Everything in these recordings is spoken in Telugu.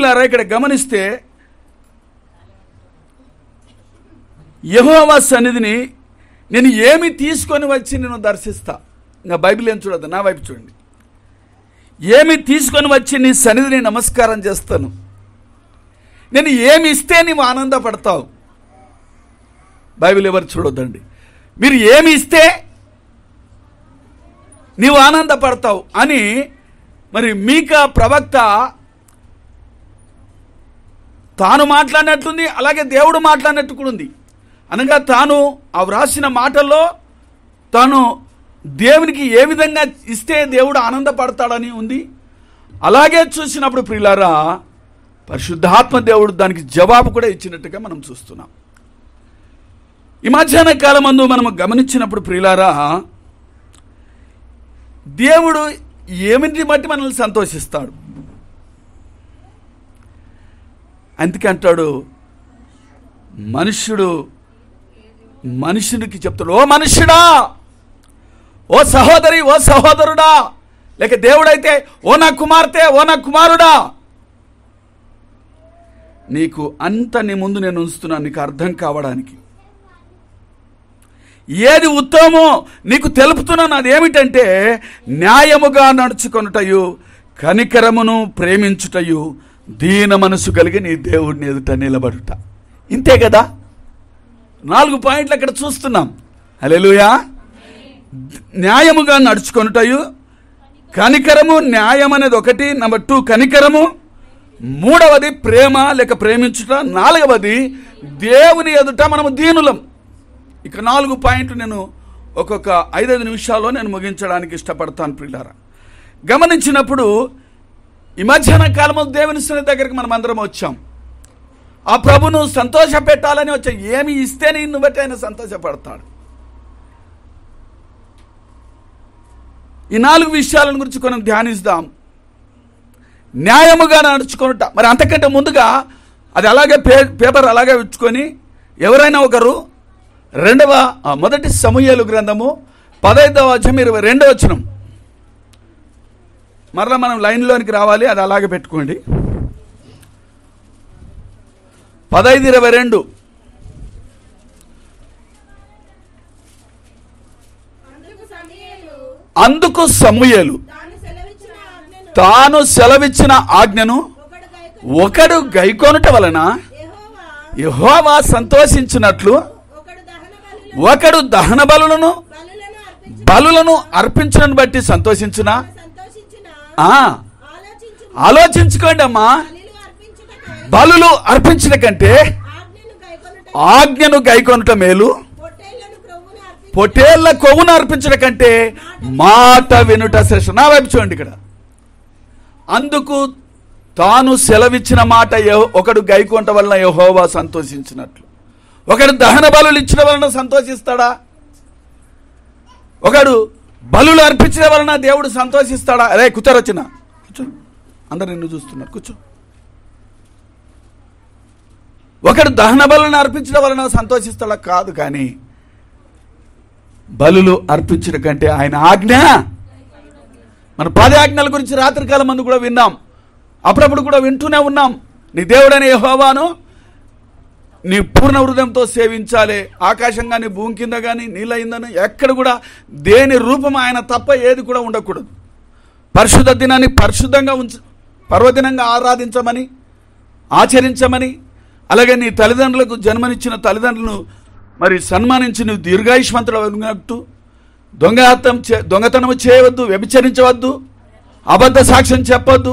ప్రియులారా, ఇక్కడ గమనిస్తే యెహోవా సన్నిధిని నేను ఏమి తీసుకొని వచ్చి నేను దర్శిస్తా. ఇంకా బైబిల్ ఏం చూడద్దు, నా వైపు చూడండి. ఏమి తీసుకొని వచ్చి నీ సన్నిధిని నమస్కారం చేస్తాను. నేను ఏమి ఇస్తే నీవు ఆనందపడతావు. బైబిల్ ఎవరు చూడొద్దండి. మీరు ఏమి ఇస్తే నీవు ఆనందపడతావు అని మరి మీకా ప్రవక్త తాను మాట్లాడినట్లుంది, అలాగే దేవుడు మాట్లాడినట్టు కూడా ఉంది. అనగా తాను ఆ వ్రాసిన మాటల్లో తాను దేవునికి ఏ విధంగా ఇస్తే దేవుడు ఆనందపడతాడని ఉంది. అలాగే చూసినప్పుడు ప్రియులారా, పరిశుద్ధాత్మ దేవుడు దానికి జవాబు కూడా ఇచ్చినట్టుగా మనం చూస్తున్నాం. ఈ మధ్యాహ్న కాలమందు మనం గమనించినప్పుడు ప్రియులారా, దేవుడు ఏమిటి బట్టి మనల్ని సంతోషిస్తాడు. అందుకే అంటాడు, మనుషునికి చెప్తాడు, ఓ మనుష్యుడా, ఓ సహోదరి, ఓ సహోదరుడా, లేక దేవుడైతే ఓ నా కుమార్తె, ఓ నా కుమారుడా, నీకు అంత నీ ముందు నేను ఉంచుతున్నాను, నీకు అర్థం కావడానికి. ఏది ఉత్తమమో నీకు తెలుపుతున్నాను. అదేమిటంటే న్యాయముగా నడుచుకొనుటయు, కనికరమును ప్రేమించుటయు, దీన మనసు కలిగి నీ దేవుడిని ఎదుట నిలబడుట. ఇంతే కదా, 4 పాయింట్లు అక్కడ చూస్తున్నాం. హల్లెలూయా. న్యాయముగా నడుచుకొనుటయు, కనికరము, న్యాయం అనేది ఒకటి, నెంబర్ 2 కనికరము, 3వది ప్రేమ లేక ప్రేమించుట, 4వది దేవుని ఎదుట మనము దీనులం. ఇక 4 పాయింట్లు నేను ఒక్కొక్క 5-5 నిమిషాల్లో నేను ముగించడానికి ఇష్టపడతాను ప్రియులారా. గమనించినప్పుడు ఈ మధ్యాహ్న కాలము దేవుని సన్నిధి దగ్గరికి మనం అందరం వచ్చాం. ఆ ప్రభును సంతోష పెట్టాలని వచ్చాం. ఏమి ఇస్తే నిన్ను బట్టి ఆయన సంతోషపడతాడు. ఈ 4 విషయాల గురించి మనం ధ్యానిస్తాం. న్యాయముగా నడుచుకొనుట, మరి అంతకంటే ముందుగా అది అలాగే పేపర్ అలాగే ఉంచుకొని ఎవరైనా ఒకరు మొదటి సమూయేలు గ్రంథము 15వ అధ్యాయం 22వ వచనం, మరలా మనం లైన్లోనికి రావాలి, అది అలాగే పెట్టుకోండి. 15:22. అందుకు సమూయేలు తాను సెలవిచ్చిన ఆజ్ఞను ఒకడు గైకొనుట వలన యెహోవా సంతోషించినట్లు ఒకడు దహన బలులను అర్పించడం బట్టి సంతోషించునా. ఆలోచించుకోండి అమ్మా, బలులు అర్పించడం కంటే ఆజ్ఞను గైకొనుట మేలు, పొట్టేళ్ల కొవ్వును అర్పించడం కంటే మాట వినుట శ్రేష్ఠం. నా వైపు చూడండి. ఇక్కడ అందుకు తాను సెలవిచ్చిన మాట ఒకడు గైకొనుట వలన యెహోవా సంతోషించినట్లు. ఒకడు దహన బలులు ఇచ్చడం వలన సంతోషిస్తాడా? ఒకడు బలులు అర్పించడం వలన దేవుడు సంతోషిస్తాడా? అరే కూర్చోరొచ్చిన, కూర్చో, అందరు నిన్ను చూస్తున్నారు, కూర్చో. ఒకడు దహన బలులను అర్పించడం వలన సంతోషిస్తాడా? కాదు. కానీ బలులు అర్పించడం కంటే ఆయన ఆజ్ఞ, మన 10 ఆజ్ఞల గురించి రాత్రికాలం మందు కూడా విన్నాం, అప్పుడప్పుడు కూడా వింటూనే ఉన్నాం. నీ దేవుడైన యెహోవాను నీ పూర్ణ హృదయంతో సేవించాలి. ఆకాశం కానీ, భూమి కింద కానీ, నీళ్ళ కింద ఎక్కడ కూడా దేని రూపం ఆయన తప్ప ఏది కూడా ఉండకూడదు. పరిశుద్ధ దినాన్ని పరిశుద్ధంగా పర్వదినంగా ఆరాధించమని, ఆచరించమని, అలాగే నీ తల్లిదండ్రులకు జన్మనిచ్చిన తల్లిదండ్రులను మరి సన్మానించి నువ్వు దీర్ఘాయుష్మంతుడు అన్నట్టు, దొంగతనము చేయవద్దు, వ్యభిచరించవద్దు, అబద్ధ సాక్ష్యం చెప్పొద్దు,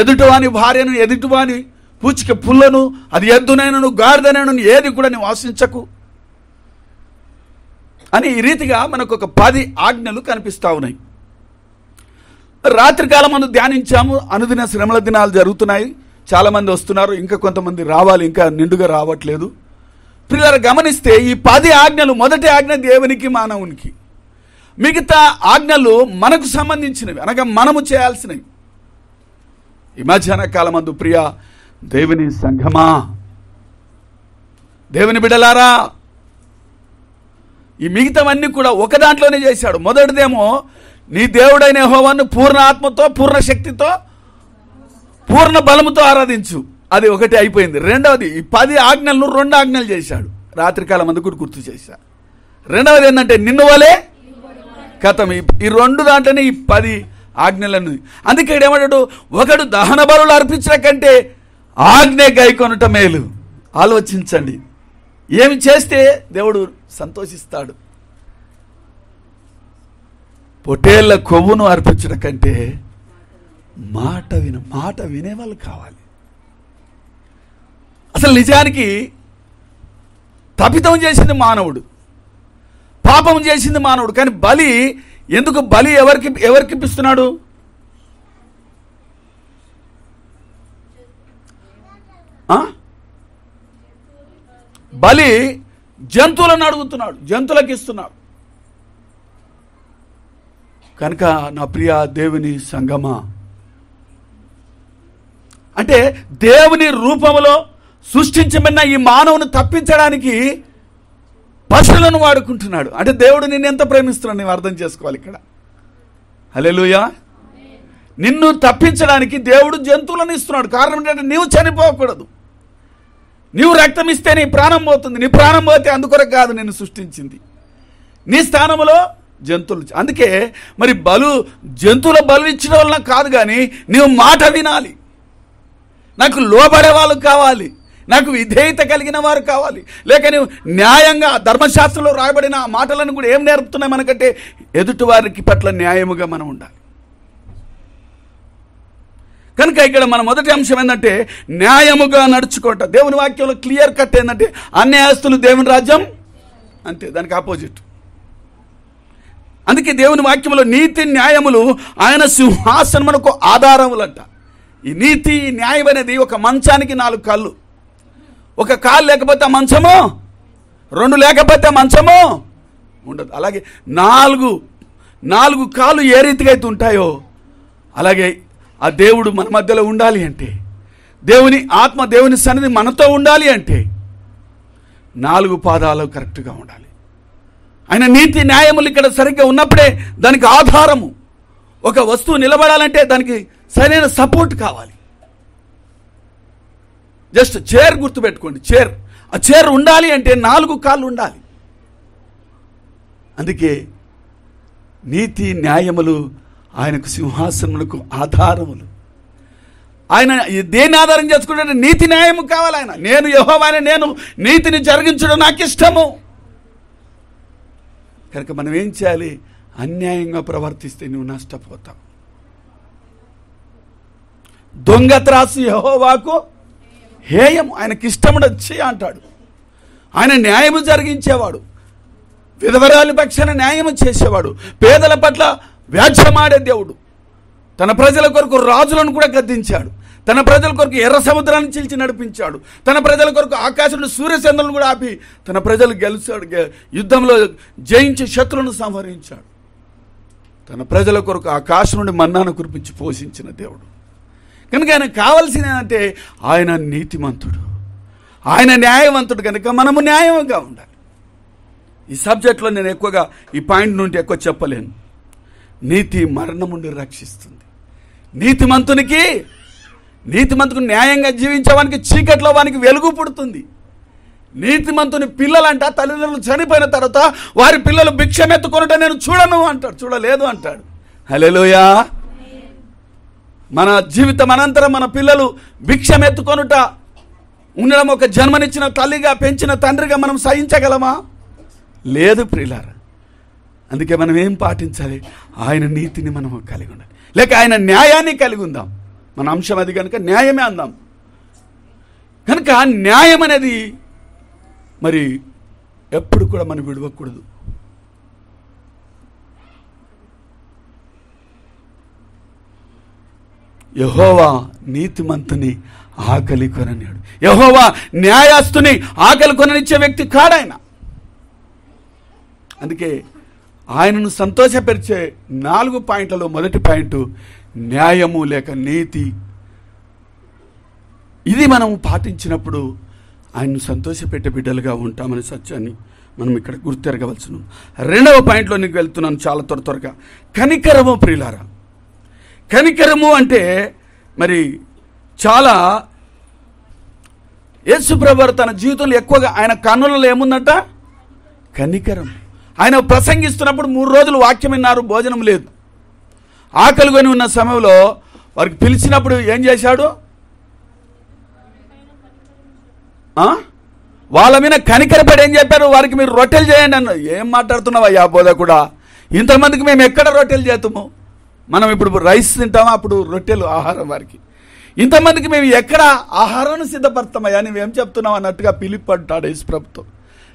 ఎదుటివాని భార్యను, ఎదుటివాని పూచిక పుల్లను, అది ఎద్దునైనను గాడిదనైనను ఏది కూడా నువ్వు ఆశించకు అని ఈ రీతిగా మనకు ఒక 10 ఆజ్ఞలు కనిపిస్తా ఉన్నాయి. రాత్రికాలం మనం ధ్యానించాము. అనుదిన శ్రమల దినాలు జరుగుతున్నాయి, చాలామంది వస్తున్నారు, ఇంకా కొంతమంది రావాలి, ఇంకా నిండుగా రావట్లేదు. పిల్లలు గమనిస్తే ఈ 10 ఆజ్ఞలు, మొదటి ఆజ్ఞ దేవునికి మానవునికి, మిగతా ఆజ్ఞలు మనకు సంబంధించినవి, అనగా మనము చేయాల్సినవి. ఈ మధ్యాహ్న కాలమందు ప్రియ దేవుని సంఘమా, దేవుని బిడ్డలారా, ఈ మిగతావన్నీ కూడా ఒక దాంట్లోనే చేశాడు. మొదటిదేమో నీ దేవుడైన యెహోవాను పూర్ణ ఆత్మతో, పూర్ణ శక్తితో, పూర్ణ బలముతో ఆరాధించు, అది ఒకటి అయిపోయింది. రెండవది ఈ 10 ఆజ్ఞలను 2 ఆజ్ఞలు చేశాడు, రాత్రికాలం అందు కూడా గుర్తు చేశాడు. రెండవది ఏంటంటే నిన్ను వలే కథం. ఈ 2 దాంట్లోనే ఈ 10 ఆజ్ఞలను. అందుకే ఏమంటాడు, ఒకడు దహన బలులు అర్పించడం కంటే ఆజ్ఞ గైకొనుట మేలు. ఆలోచించండి, ఏమి చేస్తే దేవుడు సంతోషిస్తాడు. పొట్టేళ్ల కొవ్వును అర్పించడం కంటే మాట వినేవాళ్ళు కావాలి. అసలు నిజానికి తప్పితం చేసింది మానవుడు, పాపం చేసింది మానవుడు. కానీ బలి ఎందుకు? బలి ఎవరికి ఇప్పిస్తున్నాడు? బలి జంతువులను అడుగుతున్నాడు, జంతువులకు ఇస్తున్నాడు. కనుక నా ప్రియ దేవుని సంగమా, అంటే దేవుని రూపంలో సృష్టించబడిన ఈ మానవుని తప్పించడానికి పశువులను వాడుకుంటున్నాడు. అంటే దేవుడు నిన్ను ఎంత ప్రేమిస్తున్నాడు నీవు అర్థం చేసుకోవాలి ఇక్కడ. హల్లెలూయా. నిన్ను తప్పించడానికి దేవుడు జంతువులను ఇస్తున్నాడు. కారణం ఏంటంటే నీవు చనిపోకూడదు. నీవు రక్తం ఇస్తే నీ ప్రాణం పోతుంది. నీ ప్రాణం పోతే అందుకొరకు కాదు నిన్ను సృష్టించింది, నీ స్థానంలో జంతువులు. అందుకే మరి జంతువుల బలు ఇచ్చడం వలన కాదు, కానీ నీవు మాట వినాలి. నాకు లోబడే వాళ్ళు కావాలి, నాకు విధేయత కలిగిన వారు కావాలి. లేక నువ్వు న్యాయంగా ధర్మశాస్త్రంలో రాయబడిన ఆ మాటలను కూడా ఏం నేర్పుతున్నాయి మనకంటే ఎదుటి వారికి పట్ల న్యాయముగా మనం ఉండాలి. కనుక ఇక్కడ మన మొదటి అంశం ఏంటంటే న్యాయముగా నడుచుకోవట. దేవుని వాక్యంలో క్లియర్ కట్ ఏంటంటే అన్యాయస్తులు దేవుని రాజ్యం అంతే, దానికి ఆపోజిట్. అందుకే దేవుని వాక్యంలో నీతి న్యాయములు ఆయన సింహాసనమునకు ఆధారములంట. ఈ నీతి న్యాయం అనేది ఒక మంచానికి 4 కాళ్ళు. ఒక కాలు లేకపోతే ఆ మంచము, 2 లేకపోతే మంచము ఉండదు. అలాగే 4 కాళ్ళు ఏ రీతిగా అయితే ఉంటాయో అలాగే ఆ దేవుడు మన మధ్యలో ఉండాలి అంటే, దేవుని ఆత్మ దేవుని సన్నిధి మనతో ఉండాలి అంటే 4 పాదాలు కరెక్ట్గా ఉండాలి. ఆయన నీతి న్యాయములు ఇక్కడ సరిగ్గా ఉన్నప్పుడే దానికి ఆధారము. ఒక వస్తువు నిలబడాలంటే దానికి సరైన సపోర్ట్ కావాలి. జస్ట్ చైర్ గుర్తుపెట్టుకోండి, చైర్. ఆ చైర్ ఉండాలి అంటే 4 కాళ్ళు ఉండాలి. అందుకే నీతి న్యాయములు ఆయనకు సింహాసనములకు ఆధారములు. ఆయన దేని ఆధారం చేసుకుంటే నీతి న్యాయము కావాలి. నేను యెహోవానే, నేను నీతిని జరిగించడం నాకు ఇష్టము. కనుక మనం ఏం చేయాలి? అన్యాయంగా ప్రవర్తిస్తే నువ్వు నష్టపోతావు. దొంగ త్రాసు యెహోవాకు హేయము, ఆయనకి ఇష్టముడొచ్చి అంటాడు. ఆయన న్యాయము జరిగించేవాడు, విధవరాలి పక్షాన న్యాయము చేసేవాడు, పేదల పట్ల వ్యాజ్యమాడే దేవుడు. తన ప్రజల కొరకు రాజులను కూడా గద్దించాడు, తన ప్రజల కొరకు ఎర్ర సముద్రాన్ని చీల్చి నడిపించాడు, తన ప్రజల కొరకు ఆకాశంలో సూర్యచంద్రులను కూడా ఆపి తన ప్రజలు గెలిచాడు, యుద్ధంలో జయించి శత్రులను సంహరించాడు. తన ప్రజల కొరకు ఆకాశం నుండి మన్నాను కురిపించి పోషించిన దేవుడు. కనుక ఆయన కావాల్సింది ఏంటంటే ఆయన నీతిమంతుడు, ఆయన న్యాయవంతుడు. కనుక మనము న్యాయంగా ఉండాలి. ఈ సబ్జెక్ట్లో నేను ఎక్కువగా ఈ పాయింట్ నుండి ఎక్కువ చెప్పలేను. నీతి మరణం నుండి రక్షిస్తుంది. నీతిమంతునికి న్యాయంగా జీవించేవానికి చీకట్లో వానికి వెలుగు పుడుతుంది. నీతిమంతుని పిల్లలంట తల్లిదండ్రులు చనిపోయిన తర్వాత వారి పిల్లలు భిక్షమెత్తుకొనుట నేను చూడను అంటాడు, చూడలేదు అంటాడు. హల్లెలూయా. మన జీవితం అనంతరం మన పిల్లలు భిక్షమెత్తుకొనుట ఉండడం ఒక జన్మనిచ్చిన తల్లిగా పెంచిన తండ్రిగా మనం సహించగలమా? లేదు ప్రియులారా. అందుకే మనం ఏం పాటించాలి? ఆయన నీతిని మనం కలిగి ఉండాలి, లేక ఆయన న్యాయాన్ని కలిగి ఉందాం. మన అంశం అది కనుక న్యాయమే అందాం. కనుక న్యాయం అనేది మరి ఎప్పుడు కూడా మనం విడవకూడదు. యెహోవా నీతిమంతుని ఆకలి కొననియాడు. యెహోవా న్యాయస్తుని ఆకలి కొననిచ్చే వ్యక్తి కాడాయన. అందుకే ఆయనను సంతోషపరిచే 4 పాయింట్లలో మొదటి పాయింట్ న్యాయము లేక నీతి. ఇది మనం పాటించినప్పుడు ఆయన్ను సంతోషపెట్టే బిడ్డలుగా ఉంటామనే సత్యాన్ని మనం ఇక్కడ గుర్తెరగవలసిన. 2వ పాయింట్లో నీకు వెళ్తున్నాను చాలా త్వరగా. కనికరము ప్రియులారా. కనికరము అంటే మరి చాలా యేసుప్రభువారు తన జీవితంలో ఎక్కువగా ఆయన కన్నులలో ఏముందంట? కనికరం. ఆయన ప్రసంగిస్తున్నప్పుడు 3 రోజులు వాక్యం విన్నారు, భోజనం లేదు. ఆకలికొని ఉన్న సమయంలో వారికి పిలిచినప్పుడు ఏం చేశాడు? వాళ్ళ మీద కనికరపడి ఏం చెప్పారు? వారికి మీరు రొట్టెలు చేయండి అన్న. ఏం మాట్లాడుతున్నావా బోధకుడా? ఇంతమందికి మేము ఎక్కడ రొట్టెలు చేస్తాము? మనం ఇప్పుడు రైస్ తింటామా, అప్పుడు రొట్టెలు ఆహారం వారికి. ఇంతమందికి మేము ఎక్కడ ఆహారాన్ని సిద్ధపడతామయ్యా, నువ్వేం చెప్తున్నావు అన్నట్టుగా పిలిపి అంటాడు యేసు ప్రభుతో.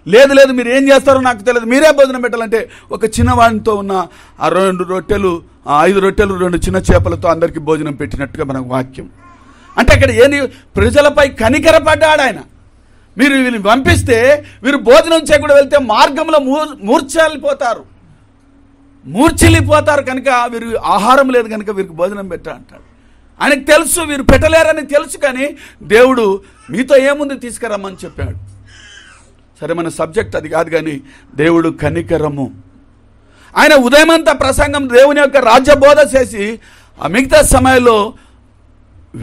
లేదు మీరు ఏం చేస్తారో నాకు తెలియదు, మీరే భోజనం పెట్టాలంటే ఒక చిన్నవాడితో ఉన్న ఆ 2 రొట్టెలు 5 రొట్టెలు 2 చిన్న చేపలతో అందరికీ భోజనం పెట్టినట్టుగా మనకు వాక్యం. అంటే అక్కడ ఏంది? ప్రజలపై కనికరపడ్డాడు ఆయన. మీరు వీరిని పంపిస్తే వీరు భోజనం చేయకుండా వెళ్తే మార్గంలో మూర్ఛిల్లిపోతారు కనుక వీరు ఆహారం లేదు కనుక వీరికి భోజనం పెట్టా అంటాడు. ఆయనకు తెలుసు వీరు పెట్టలేరని తెలుసు, కానీ దేవుడు మీతో ఏముంది తీసుకురమ్మని చెప్పాడు. సరే, మన సబ్జెక్ట్ అది కాదు, కానీ దేవుడు కనికరము. ఆయన ఉదయమంతా ప్రసంగం దేవుని యొక్క రాజ్యబోధ చేసి ఆ మిగతా సమయంలో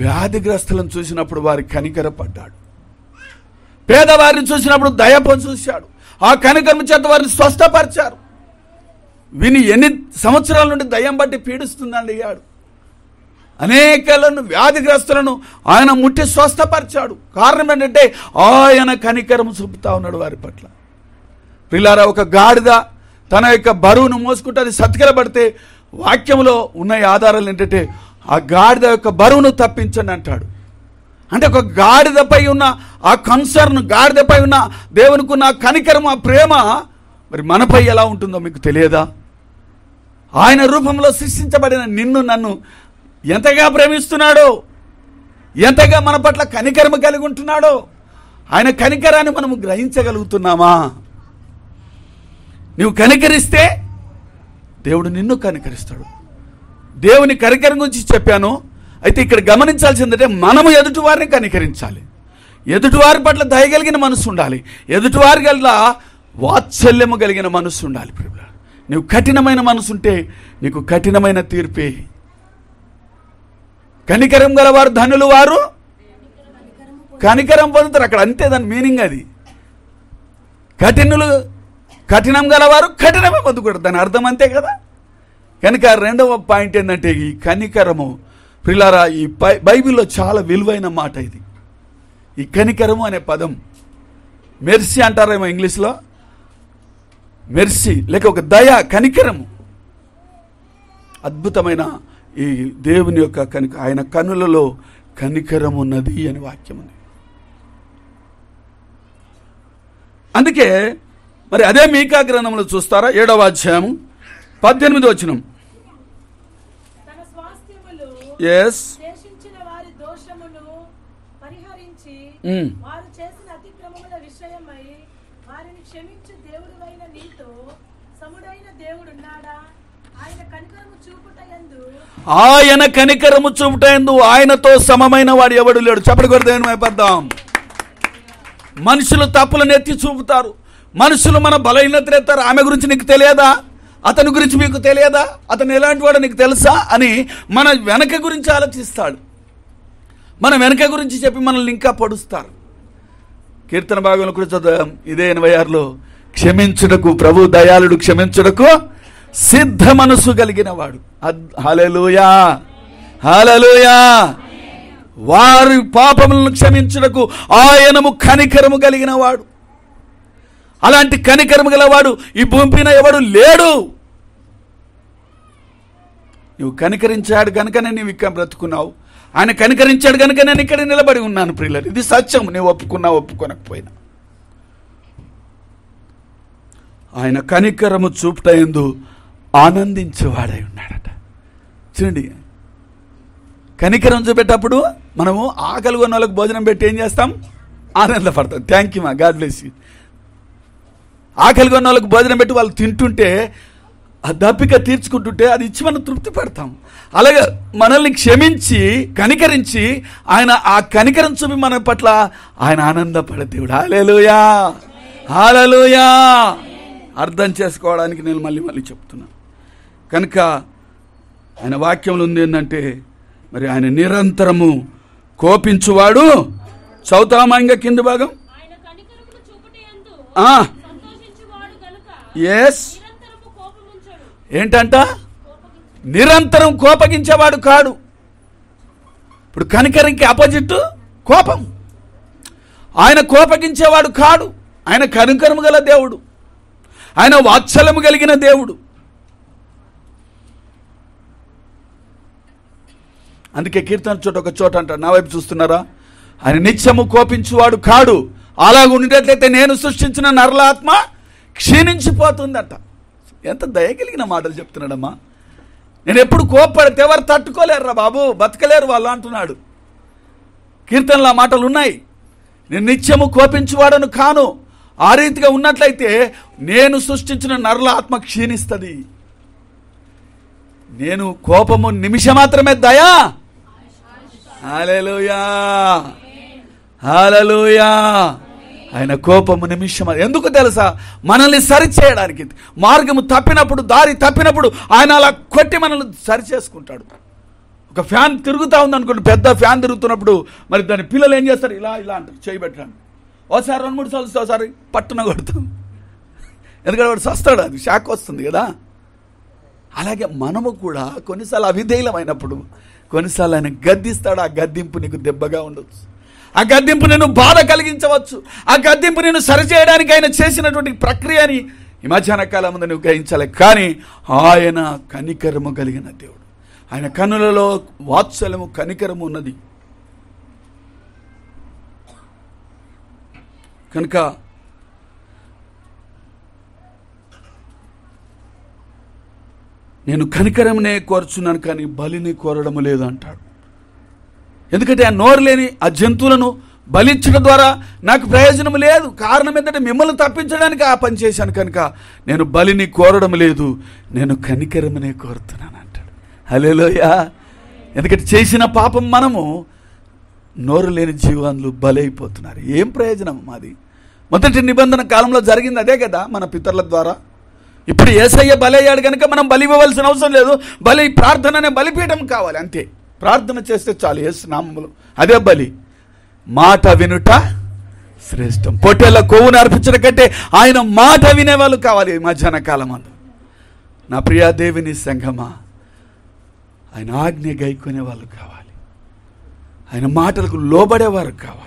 వ్యాధిగ్రస్తులను చూసినప్పుడు వారికి కనికరపడ్డాడు. పేదవారిని చూసినప్పుడు దయపో చూశాడు. ఆ కనికరం చేత వారిని స్వస్థపరిచారు. విని ఎన్ని సంవత్సరాల నుండి దయ్యం బట్టి పీడిస్తుందని అడిగాడు. అనేకలను వ్యాధిగ్రస్తులను ఆయన ముట్టి స్వస్థపరిచాడు. కారణం ఏంటంటే ఆయన కనికరం చూపుతా ఉన్నాడు వారి పట్ల. పిల్లారా, ఒక గాడిద తన యొక్క బరువును మోసుకుంటే అది సత్కరపడితే వాక్యంలో ఉన్న ఆధారాలు ఏంటంటే ఆ గాడిద యొక్క బరువును తప్పించండి అంటాడు. అంటే ఒక గాడిదపై ఉన్న ఆ కన్సర్న్, గాడిదపై ఉన్న దేవునికి ఉన్న కనికరం, ఆ ప్రేమ మరి మనపై ఎలా ఉంటుందో మీకు తెలియదా? ఆయన రూపంలో సృష్టించబడిన నిన్ను నన్ను ఎంతగా ప్రేమిస్తున్నాడో, ఎంతగా మన పట్ల కనికరము కలిగి ఉంటున్నాడో, ఆయన కనికరాన్ని మనము గ్రహించగలుగుతున్నామా? నువ్వు కనికరిస్తే దేవుడు నిన్ను కనికరిస్తాడు. దేవుని కనికరం గురించి చెప్పాను. అయితే ఇక్కడ గమనించాల్సిందంటే మనము ఎదుటివారిని కనికరించాలి. ఎదుటివారి పట్ల దయగలిగిన మనసు ఉండాలి. ఎదుటివారి గల వాత్సల్యము కలిగిన మనసు ఉండాలి. నువ్వు కఠినమైన మనసు ఉంటే నీకు కఠినమైన తీర్పే. కనికరం గలవారు ధనులు, వారు కనికరం పొందుతారు. అక్కడ అంతే, దాని మీనింగ్ అది. కఠినం గలవారు కఠినమే పొందుకుంటారు, దాని అర్థం అంతే కదా. కనుక రెండవ పాయింట్ ఏంటంటే ఈ కనికరము. ప్రియులారా, ఈ బైబిల్లో చాలా విలువైన మాట ఇది. ఈ కనికరము అనే పదం మెర్సీ అంటారేమో ఇంగ్లీష్లో. మెర్సీ లేక ఒక దయ, కనికరము. అద్భుతమైన ఈ దేవుని యొక్క ఆయన కన్నులలో కనికరం ఉన్నది అని వాక్యం ఉంది. అందుకే మరి అదే మీకా గ్రంథంలో చూస్తారా, 7వ అధ్యాయం 18వ వచనం. ఆయన కనికరము చూపుటయందు ఆయనతో సమమైన వాడు ఎవడు లేడు. చెప్పకూడదు, భయపడదాం. మనుషులు తప్పులను ఎత్తి చూపుతారు, మనుషులు మన బలహీనతలు ఎత్తారు. ఆమె గురించి నీకు తెలియదా? అతని గురించి మీకు తెలియదా? అతను ఎలాంటి వాడో నీకు తెలుసా అని మన వెనక గురించి ఆలోచిస్తాడు. మన వెనక గురించి చెప్పి మనల్ని ఇంకా పొడుస్తారు. కీర్తన భాగంలో కూడా చదువు, ఇదే 86లో, క్షమించుటకు ప్రభు దయాళుడు, క్షమించుటకు సిద్ధ మనసు కలిగిన వాడు. హల్లెలూయా, హల్లెలూయా. వారి పాపములను క్షమించుటకు ఆయనము కనికరము కలిగిన వాడు. అలాంటి కనికరము గలవాడు ఈ భూమిపైన ఎవడు లేడు. నువ్వు కనికరించాడు కనుకనే నీవు ఇక్కడ బ్రతుకున్నావు. ఆయన కనికరించాడు కనుక నేను ఇక్కడ నిలబడి ఉన్నాను. ప్రియులారా, ఇది సత్యం. నువ్వు ఒప్పుకున్నా ఒప్పుకోనకపోయినా ఆయన కనికరము చూపుటయందు ఆనందించేవాడై ఉన్నాడట. చూడండి, కనికరం చూపేటప్పుడు మనము ఆకలి కొన్న వాళ్ళకి భోజనం పెట్టి ఏం చేస్తాం? ఆనందపడతాం. థ్యాంక్ యూ మా, గాడ్ బ్లెస్ యూ. ఆకలి కొన్న వాళ్ళకి భోజనం పెట్టి వాళ్ళు తింటుంటే, ఆ దప్పిక తీర్చుకుంటుంటే అది ఇచ్చి మనం తృప్తి పడతాం. అలాగే మనల్ని క్షమించి కనికరించి ఆయన ఆ కనికరం చూపి మన పట్ల ఆయన ఆనందపడే దేవుడు. హల్లెలూయా, హల్లెలూయా. అర్థం చేసుకోవడానికి నేను మళ్ళీ చెప్తున్నాను. కనుక ఆయన వాక్యంలో ఉంది ఏంటంటే, మరి ఆయన నిరంతరము కోపించువాడు చదువుతామా ఇంకా కింది భాగం. ఎస్, ఏంటంట? నిరంతరం కోపగించేవాడు కాడు. ఇప్పుడు కనికరంకి ఆపోజిట్ కోపం. ఆయన కోపగించేవాడు కాడు. ఆయన కనికరము గల దేవుడు, ఆయన వాత్సల్యము కలిగిన దేవుడు. అందుకే కీర్తన చోట ఒక చోట అంటాడు, నా వైపు చూస్తున్నారా, ఆయన నిత్యము కోపించువాడు కాడు, అలాగ ఉండేట్లయితే నేను సృష్టించిన నరుల ఆత్మ క్షీణించిపోతుందట. ఎంత దయగలిగిన మాటలు చెప్తున్నాడమ్మా. నేను ఎప్పుడు కోప్పడితే ఎవరు తట్టుకోలేరురా బాబు, బతకలేరు వాళ్ళు అంటున్నాడు. కీర్తనలో ఆ మాటలు ఉన్నాయి. నేను నిత్యము కోపించువాడను కాను. ఆ రీతిగా ఉన్నట్లయితే నేను సృష్టించిన నరుల ఆత్మ క్షీణిస్తుంది. నేను కోపము నిమిషం మాత్రమే, దయా హల్లెలూయా హల్లెలూయా. ఆయన కోపము నిమిషం. ఎందుకు తెలుసా? మనల్ని సరిచేయడానికి. మార్గము తప్పినప్పుడు, దారి తప్పినప్పుడు ఆయన అలా కొట్టి మనల్ని సరిచేసుకుంటాడు. ఒక ఫ్యాన్ తిరుగుతూ ఉందనుకోండి, పెద్ద ఫ్యాన్ తిరుగుతున్నప్పుడు మరి దాని పిల్లలు ఏం చేస్తారు? ఇలా ఇలా అంటారు, చేయబెట్టడానికి. ఒకసారి 2-3 సార్లు ఒకసారి పట్టున కొడతాం, ఎందుకంటే వాడు సస్తాడు, అది షాక్ వస్తుంది కదా. అలాగే మనము కూడా కొన్నిసార్లు అవిధేయులమైనప్పుడు కొన్నిసార్లు ఆయన గద్దిస్తాడు. ఆ గద్దింపు నీకు దెబ్బగా ఉండొచ్చు, ఆ గద్దింపు నేను బాధ కలిగించవచ్చు, ఆ గద్దింపు నేను సరిచేయడానికి ఆయన చేసినటువంటి ప్రక్రియని ఈ మధ్యాహ్న కాలం ముందు నువ్వు గ్రహించాలి. కానీ ఆయన కనికరము కలిగిన దేవుడు. ఆయన కన్నులలో వాత్సల్యము, కనికరము ఉన్నది. కనుక నేను కనికరమునే కోరుచున్నాను కానీ బలిని కోరడము లేదు అంటాడు. ఎందుకంటే ఆ నోరు లేని ఆ జంతువులను బలించడం ద్వారా నాకు ప్రయోజనం లేదు. కారణం ఏంటంటే మిమ్మల్ని తప్పించడానికి ఆ పని చేశాను కనుక నేను బలిని కోరడం లేదు, నేను కనికరమునే కోరుతున్నాను అంటాడు. హల్లెలూయా. ఎందుకంటే చేసిన పాపం మనము నోరు లేని జీవాలు బలైపోతున్నారు. ఏం ప్రయోజనం మాది? మొదటి నిబంధన కాలంలో జరిగింది అదే కదా, మన పితరుల ద్వారా. ఇప్పుడు యేసయ్య బలయ్యాడు కనుక మనం బలి ఇవ్వవలసిన అవసరం లేదు. బలి ప్రార్థననే బలిపీఠం కావాలి, అంతే. ప్రార్థన చేస్తే చాలు యేసు నామములో, అదే బలి. మాట వినుట శ్రేష్టం. పొట్టేళ్ల కొవ్వును అర్పించడం కంటే ఆయన మాట వినేవాళ్ళు కావాలి ఈ మధ్యాహ్న కాలం అందు. నా ప్రియా దేవుని సంఘమా, ఆయన ఆజ్ఞ గైకొనే వాళ్ళు కావాలి, ఆయన మాటలకు లోబడేవారు కావాలి.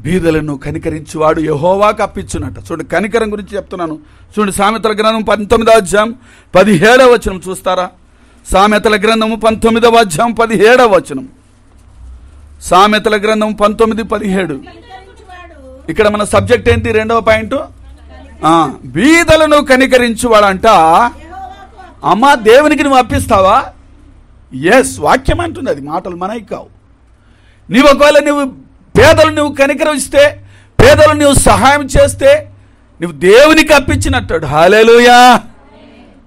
బీదలను కనికరించువాడు యెహోవాకు అప్పించునట. చూడండి, కనికరం గురించి చెప్తున్నాను. చూడండి, సామెతల గ్రంథం 19వ అధ్యాయం 17వ వచనం చూస్తారా? సామెతల గ్రంథము 19వ అధ్యాయం 17వ వచనం. సామెతల గ్రంథం 19:17. ఇక్కడ మన సబ్జెక్ట్ ఏంటి? 2వ పాయింట్, బీదలను కనికరించువాడంట. అమ్మా, దేవునికి నువ్వు అప్పిస్తావా? ఎస్, వాక్యం అంటుంది, అది మాటలు మనకి కావు. నీవు ఒకవేళ నువ్వు పేదలు నువ్వు కనికరిస్తే, పేదలు నువ్వు సహాయం చేస్తే నువ్వు దేవునికి అప్పించినట్టు. హల్లెలూయా.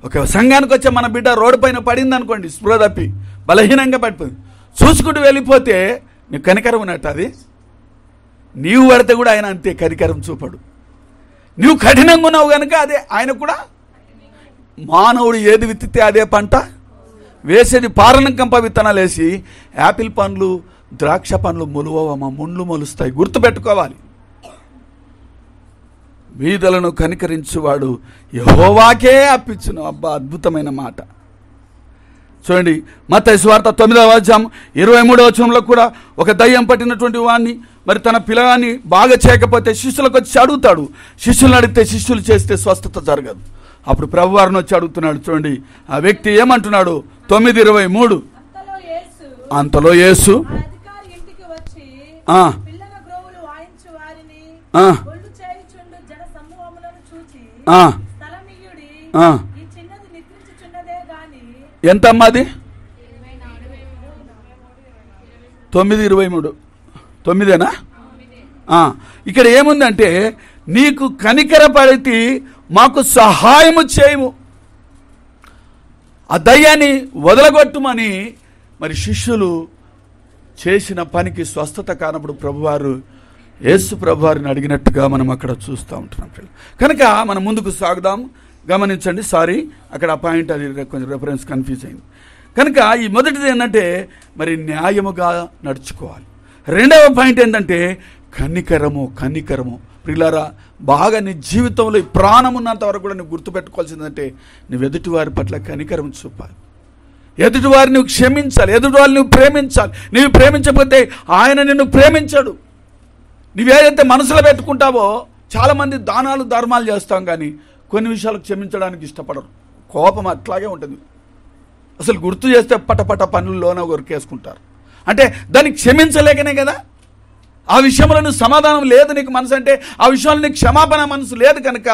ఒక సంఘానికి వచ్చే మన బిడ్డ రోడ్డు పైన పడింది అనుకోండి, స్పృహ తప్పి బలహీనంగా పడిపోయింది, చూసుకుంటూ వెళ్ళిపోతే నీవు కనికరం ఉన్నట్టు. అది నీవు పడితే కూడా ఆయన అంతే కనికరం చూపడు. నువ్వు కఠినంగా ఉన్నావు కనుక అదే ఆయన కూడా. మానవుడు ఏది విత్తితే అదే పంట వేసేది. పారణంకంప విత్తనాలు వేసి యాపిల్ పండ్లు, ద్రాక్ష పండ్లు మొలువమా, ముండ్లు మొలుస్తాయి. గుర్తుపెట్టుకోవాలి. బీదలను కనికరించువాడు యెహోవాకే అప్పించును. అబ్బా, అద్భుతమైన మాట. చూడండి, మత్తయి సువార్త 9వ అధ్యాయం 23వ వచనంలో కూడా ఒక దయ్యం పట్టినటువంటి వాడిని మరి తన పిల్లగాన్ని బాగా చేయకపోతే శిష్యులకు వచ్చి అడుగుతాడు. శిష్యులను అడిగితే శిష్యులు చేస్తే స్వస్థత జరగదు. అప్పుడు ప్రభువారిని వచ్చి అడుగుతున్నాడు. చూడండి, ఆ వ్యక్తి ఏమంటున్నాడు? 9:23. అంతలో యేసు ఎంతమ్మా అది? 9:23. 9ఏనా? ఇక్కడ ఏముందంటే, నీకు కనికరపడితే మాకు సహాయము చేయము, ఆ దయ్యాన్ని వదలగొట్టుమని మరి శిష్యులు చేసిన పనికి స్వస్థత కానప్పుడు ప్రభువారు యేసు ప్రభువారిని అడిగినట్టుగా మనం అక్కడ చూస్తూ ఉంటున్నాం. కనుక మనం ముందుకు సాగుదాం. గమనించండి, సారీ, అక్కడ ఆ పాయింట్ అది కొంచెం రెఫరెన్స్ కన్ఫ్యూజ్ అయింది. కనుక ఈ మొదటిది ఏంటంటే మరి న్యాయముగా నడుచుకోవాలి. రెండవ పాయింట్ ఏంటంటే కనికరము. ప్రియులారా, బాగా నీ జీవితంలో ఈ ప్రాణం ఉన్నంత వరకు కూడా నువ్వు గుర్తుపెట్టుకోవాల్సిందంటే నువ్వు ఎదుటివారి పట్ల కనికరం చూపాలి, ఎదుటివారిని నువ్వు క్షమించాలి, ఎదుటివారిని నువ్వు ప్రేమించాలి. నువ్వు ప్రేమించకపోతే ఆయన నిన్ను ప్రేమించాడు. నువ్వేదైతే మనసులో పెట్టుకుంటావో, చాలామంది దానాలు ధర్మాలు చేస్తాం కానీ కొన్ని విషయాలు క్షమించడానికి ఇష్టపడరు. కోపం అట్లాగే ఉంటుంది. అసలు గుర్తు చేస్తే పటపట పనుల్లోనే కొరికేసుకుంటారు. అంటే దాన్ని క్షమించలేకనే కదా. ఆ విషయంలో నువ్వు సమాధానం లేదు నీకు మనసు అంటే, ఆ విషయంలో నీకు క్షమాపణ మనసు లేదు కనుక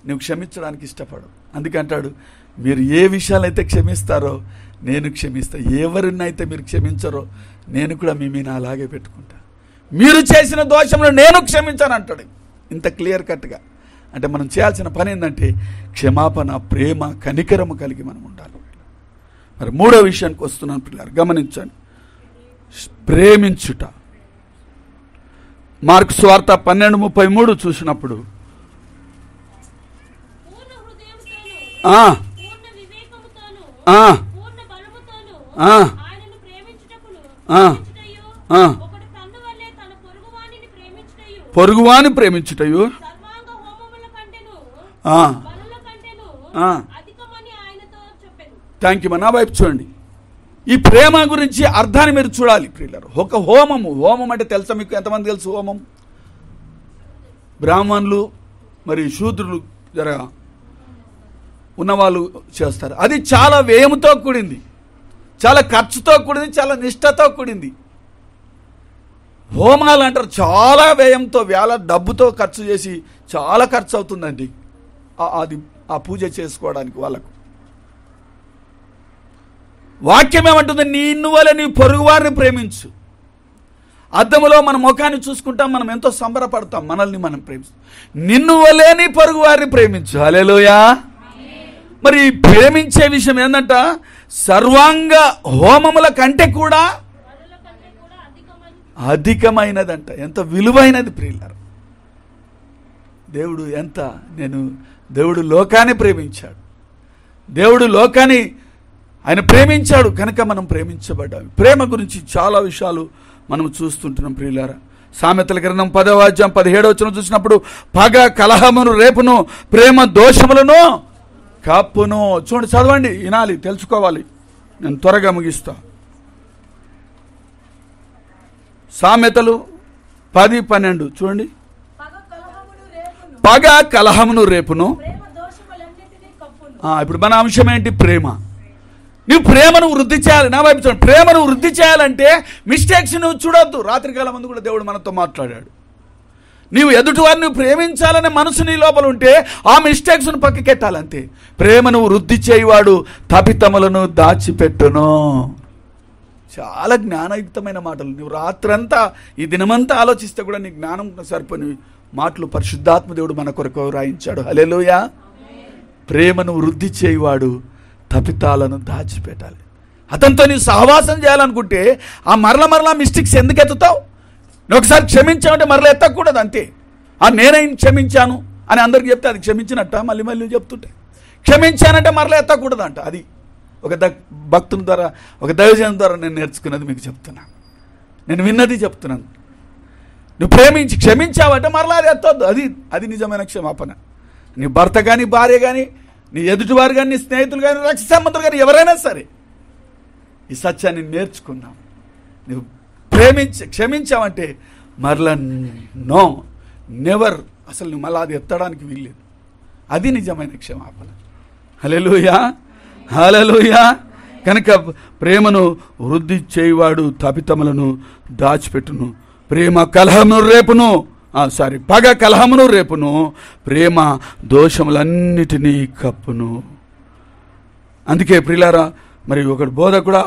నువ్వు క్షమించడానికి ఇష్టపడు. అందుకంటాడు, మీరు ఏ విషయాలైతే క్షమిస్తారో నేను క్షమిస్తా, ఎవరినైతే మీరు క్షమించరో నేను కూడా మీ మీద అలాగే పెట్టుకుంటా, మీరు చేసిన దోషంలో నేను క్షమించాను అంటాడు. ఇంత క్లియర్ కట్గా. అంటే మనం చేయాల్సిన పని ఏంటంటే క్షమాపణ, ప్రేమ, కనికరము కలిగి మనం ఉండాలి. మరి మూడో విషయానికి వస్తున్నాను పిల్లలు, గమనించండి. ప్రేమించుట. మార్కు సువార్త 12:33 చూసినప్పుడు పొరుగువాని ప్రేమించుటయు థ్యాంక్ యూ. నా వైపు చూడండి. ఈ ప్రేమ గురించి అర్థాన్ని మీరు చూడాలి ప్రియులారు. ఒక హోమం అంటే తెలుసా మీకు? ఎంతమంది తెలుసు హోమం? బ్రాహ్మణులు మరి శూద్రులు జర ఉన్నవాళ్ళు చేస్తారు. అది చాలా వ్యయంతో కూడింది, చాలా ఖర్చుతో కూడింది, చాలా నిష్ఠతో కూడింది. హోమాలు అంటారు చాలా వ్యయంతో, డబ్బుతో ఖర్చు చేసి చాలా ఖర్చు అవుతుందండి అది ఆ పూజ చేసుకోవడానికి వాళ్ళకు. వాక్యం ఏమంటుంది? నిన్ను వలె నీ పొరుగువారిని ప్రేమించు. అద్దములో మన ముఖాన్ని చూసుకుంటాం, మనం ఎంతో సంబరపడతాం, మనల్ని మనం ప్రేమిస్తాం. నిన్ను వలె నీ పొరుగువారిని ప్రేమించు. హల్లెలూయా. మరి ప్రేమించే విషయం ఏంటంట? సర్వాంగ హోమముల కంటే కూడా అధికమైనదంట. ఎంత విలువైనది ప్రియులారు. దేవుడు లోకాన్ని ప్రేమించాడు. దేవుడు లోకాన్ని ఆయన ప్రేమించాడు కనుక మనం ప్రేమించబడ్డాం. ప్రేమ గురించి చాలా విషయాలు మనం చూస్తుంటున్నాం ప్రియులారా. సామెతల గ్రంథం 10:17 చూసినప్పుడు పగ కలహమును రేపును, ప్రేమ దోషములను కప్పును. చూడండి, చదవండి, వినాలి, తెలుసుకోవాలి. నేను త్వరగా ముగిస్తా. సామెతలు 10:12 చూడండి. పగ కలహమును రేపును. ఇప్పుడు మన అంశం ఏంటి? ప్రేమ. నువ్వు ప్రేమను వృద్ధి చేయాలి. నా వైపు చూడండి. ప్రేమను వృద్ధి చేయాలంటే మిస్టేక్స్ నువ్వు చూడొద్దు. రాత్రికాలం ముందు కూడా దేవుడు మనతో మాట్లాడాడు. నీవు ఎదుటివారిని ప్రేమించాలనే మనసు నీ లోపల ఉంటే ఆ మిస్టేక్స్ను పక్కకెట్టాలంతే. ప్రేమను వృద్ధి చేయువాడు తపితములను దాచిపెట్టును. చాలా జ్ఞానయుక్తమైన మాటలు. నువ్వు రాత్రంతా ఈ దినమంతా ఆలోచిస్తే కూడా నీ జ్ఞానం సరిపోని మాటలు పరిశుద్ధాత్మ దేవుడు మన కొరకు రాయించాడు. హల్లెలూయా. ప్రేమను వృద్ధి చేయువాడు తపితాలను దాచిపెట్టాలి. అతనితో నీవు సహవాసం చేయాలనుకుంటే ఆ మరల మిస్టేక్స్ ఎందుకు ఎత్తుతావు? నువ్వు ఒకసారి క్షమించావంటే మరలా ఎత్తకూడదు అంతే. నేనేం క్షమించాను అని అందరికి చెప్తే అది క్షమించినట్ట మళ్ళీ చెప్తుంటే క్షమించానంటే మరలా ఎత్తకూడదు అంట. అది ఒక భక్తుని ద్వారా, ఒక దైవజనం ద్వారా నేను నేర్చుకున్నది మీకు చెప్తున్నాను. నేను విన్నది చెప్తున్నాను. నువ్వు ప్రేమించి క్షమించావంటే మరలా అది ఎత్తొద్దు. అది నిజమైన క్షమాపణ. నీ భర్త కానీ, భార్య కానీ, నీ ఎదుటివారు కానీ, నీ స్నేహితులు కానీ, రక్త సంబంధులు కానీ, ఎవరైనా సరే ఈ సత్యాన్ని నేర్చుకున్నాం. నువ్వు క్షమించావంటే మరలా నెవర్, అసలు నువ్వు మళ్ళీ అది ఎత్తడానికి వీల్లేదు. అది నిజమైన క్షమాపణ. హల్లెలూయా, హల్లెలూయా. కనుక ప్రేమను వృద్ధి చేయువాడు తపితములను దాచిపెట్టును. ప్రేమ కలహమును రేపును, పగ కలహమును రేపును, ప్రేమ దోషములన్నిటినీ కప్పును. అందుకే ప్రియులారా, మరి ఒకటి బోధ కూడా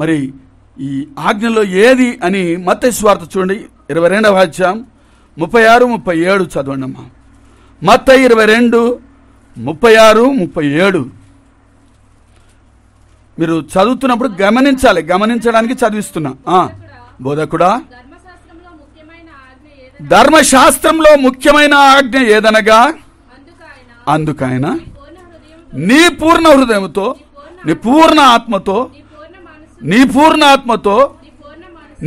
మరి ఈ ఆజ్ఞలో ఏది అని మత్తయి సువార్త చూడండి 22వ అధ్యాయం 36-37 చదవండి అమ్మా. మత్తయి 22:36-37 మీరు చదువుతున్నప్పుడు గమనించాలి. గమనించడానికి చదివిస్తున్నా. బోధకుడా, ధర్మశాస్త్రంలో ముఖ్యమైన ఆజ్ఞ ఏదనగా అందుకైన నీ పూర్ణ హృదయంతో, నీ పూర్ణ ఆత్మతో, నీ పూర్ణ ఆత్మతో,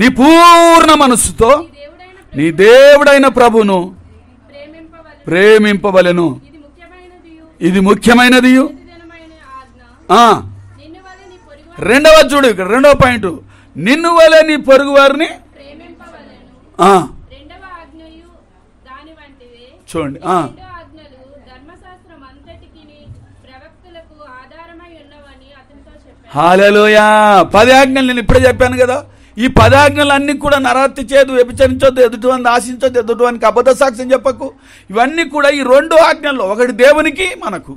నీ పూర్ణ మనస్సుతో నీ దేవుడైన ప్రభును ప్రేమింపవలెను. ఇది ముఖ్యమైనది. రెండవ చూడు, ఇక్కడ రెండవ పాయింట్, నిన్ను వలె నీ పొరుగు వారిని. చూడండి, హల్లెలూయా. 10 ఆజ్ఞలు నేను ఇప్పుడే చెప్పాను కదా. ఈ 10 ఆజ్ఞలు అన్ని కూడా నరహత్య చేయదు, వ్యభిచరించొద్దు, ఎదుటివాన్ని ఆశించొద్దు, ఎదుటివానికి అబద్ధ సాక్ష్యం చెప్పకు, ఇవన్నీ కూడా ఈ 2 ఆజ్ఞల్లో, ఒకటి దేవునికి మనకు,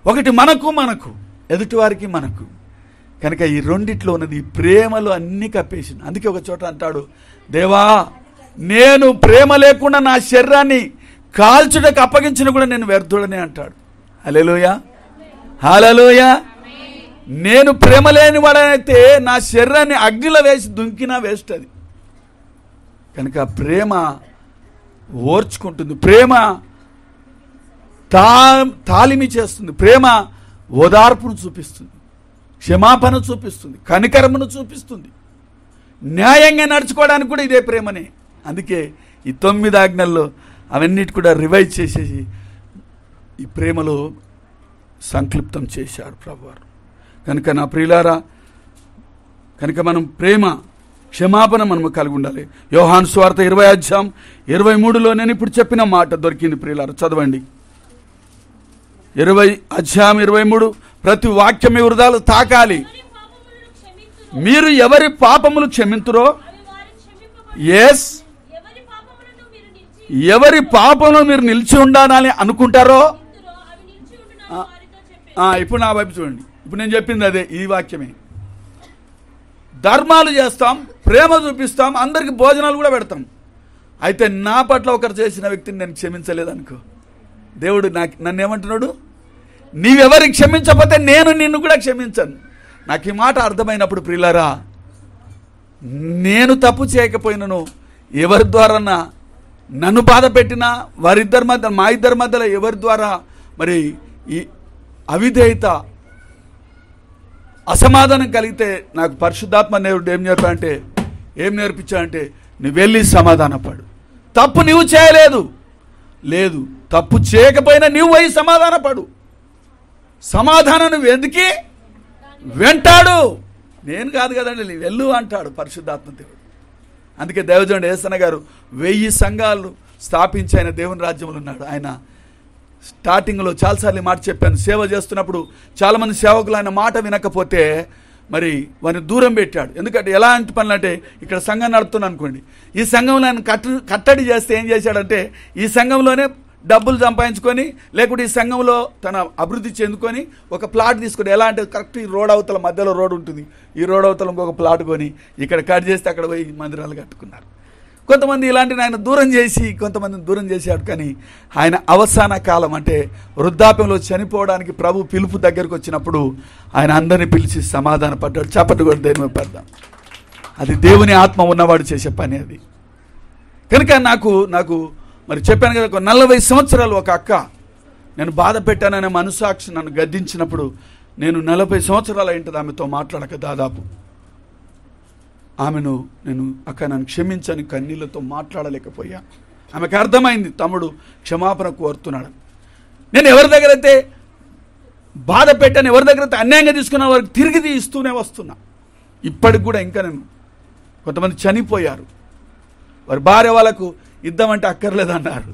ఒకటి మనకు ఎదుటివారికి మనకు. కనుక ఈ రెండిట్లో ఉన్నది ఈ ప్రేమలు అన్నీ కప్పేసింది. అందుకే ఒక చోట అంటాడు, దేవా నేను ప్రేమ లేకుండా నా శరీరాన్ని కాల్చుటకు అప్పగించిన కూడా నేను వ్యర్థుడనే అంటాడు. హల్లెలూయా, హల్లెలూయా. నేను ప్రేమ లేని వాడనైతే నా శరీరాన్ని అగ్నిలో వేసి దుంకినా వేస్ట్ అది. కనుక ప్రేమ ఓర్చుకుంటుంది, ప్రేమ తాలిమి చేస్తుంది, ప్రేమ ఓదార్పును చూపిస్తుంది, క్షమాపణ చూపిస్తుంది, కనికరమును చూపిస్తుంది, న్యాయంగా నడుచుకోవడానికి కూడా ఇదే ప్రేమనే. అందుకే ఈ 9 ఆజ్ఞల్లో అవన్నిటి కూడా రివైజ్ చేసేసి ఈ ప్రేమలో సంక్లిప్తం చేశాడు ప్రభువారు. కనుక నా ప్రియులారా, కనుక మనం ప్రేమ క్షమాపణ మనము కలిగి ఉండాలి. యోహాను సువార్త 20:23లో నేను ఇప్పుడు చెప్పిన మాట దొరికింది ప్రియులారా, చదవండి. 20:23 ప్రతి వాక్యం మీ హృదయాలు తాకాలి. మీరు ఎవరి పాపములు క్షమింతురో, ఎస్, ఎవరి పాపములు మీరు నిలిచి ఉండాలని అనుకుంటారో, ఇప్పుడు నా వైపు చూడండి. ఇప్పుడు నేను చెప్పింది అదే, ఈ వాక్యమే. ధర్మాలు చేస్తాం, ప్రేమ చూపిస్తాం, అందరికి భోజనాలు కూడా పెడతాం. అయితే నా పట్ల ఒకరు చేసిన వ్యక్తిని నేను క్షమించలేదనుకో, దేవుడు నన్ను ఏమంటున్నాడు, నీవెవరికి క్షమించకపోతే నేను నిన్ను కూడా క్షమించను. నాకు ఈ మాట అర్థమైనప్పుడు ప్రియులారా, నేను తప్పు చేయకపోయినను ఎవరి ద్వారా నన్ను బాధ పెట్టినా, వారిద్దరి మధ్య, మా ఇద్దరి మధ్యలో ఎవరి ద్వారా మరి ఈ అవిధేయత, అసమాధానం కలిగితే నాకు పరిశుద్ధాత్మ దేవుడు ఏం నేర్పించాడంటే నువ్వు వెళ్ళి సమాధానపడు. తప్పు నువ్వు చేయలేదు, లేదు, తప్పు చేయకపోయినా నువ్వు పోయి సమాధానపడు. సమాధానం వెతికి వెంటాడు, నేను కాదు కదండి, నీ వెళ్ళు అంటాడు పరిశుద్ధాత్మ దేవుడు. అందుకే దైవజనుడు యేసన్న గారు 1000 సంఘాలు స్థాపించి ఆయన దేవుని రాజ్యంలో ఉన్నాడు. ఆయన స్టార్టింగ్లో చాలాసార్లు మాట చెప్పాను, సేవ చేస్తున్నప్పుడు చాలామంది సేవకులు ఆయన మాట వినకపోతే మరి వారిని దూరం పెట్టాడు. ఎందుకంటే ఎలాంటి పనులు అంటే, ఇక్కడ సంఘం నడుపుతున్నాను అనుకోండి, ఈ సంఘంలో ఆయన కట్టడి చేస్తే ఏం చేశాడంటే, ఈ సంఘంలోనే డబ్బులు సంపాదించుకొని, లేకుంటే ఈ సంఘంలో తన అభివృద్ధి చెందుకొని ఒక ప్లాట్ తీసుకొని, ఎలా అంటే కరెక్ట్ ఈ రోడ్ అవతల మధ్యలో రోడ్ ఉంటుంది, ఈ రోడ్ అవతల ఇంకొక ప్లాట్ కొని ఇక్కడ కట్ చేస్తే అక్కడ పోయి మందిరాలు కట్టుకున్నారు. కొంతమంది ఇలాంటిని ఆయన దూరం చేసి, కొంతమందిని దూరం చేశాడు. కానీ ఆయన అవసాన కాలం అంటే వృద్ధాప్యంలో చనిపోవడానికి ప్రభు పిలుపు దగ్గరకు వచ్చినప్పుడు ఆయన అందరినీ పిలిచి సమాధాన పడ్డాడు. చప్పట్లు కూడా దేని పడ్డాం. అది దేవుని ఆత్మ ఉన్నవాడు చేసే పని అది. కనుక నాకు మరి చెప్పాను కదా, 40 సంవత్సరాలు ఒక అక్క నేను బాధ పెట్టాననే మనసాక్షి నన్ను గద్దించినప్పుడు, నేను 40 సంవత్సరాలు అయింటుంది ఆమెతో మాట్లాడక. దాదాపు ఆమెను నేను అక్క నన్ను క్షమించని కన్నీళ్లతో మాట్లాడలేకపోయా. ఆమెకు అర్థమైంది తమ్ముడు క్షమాపణ కోరుతున్నాడు. నేను ఎవరి దగ్గర అయితే బాధ పెట్టాను, ఎవరి దగ్గర అయితే అన్యాయంగా తీసుకున్న వారికి తిరిగి ఇస్తూనే వస్తున్నా. ఇప్పటికి కూడా ఇంకా నేను, కొంతమంది చనిపోయారు, వారి భార్య వాళ్ళకు ఇద్దామంటే అక్కర్లేదన్నారు.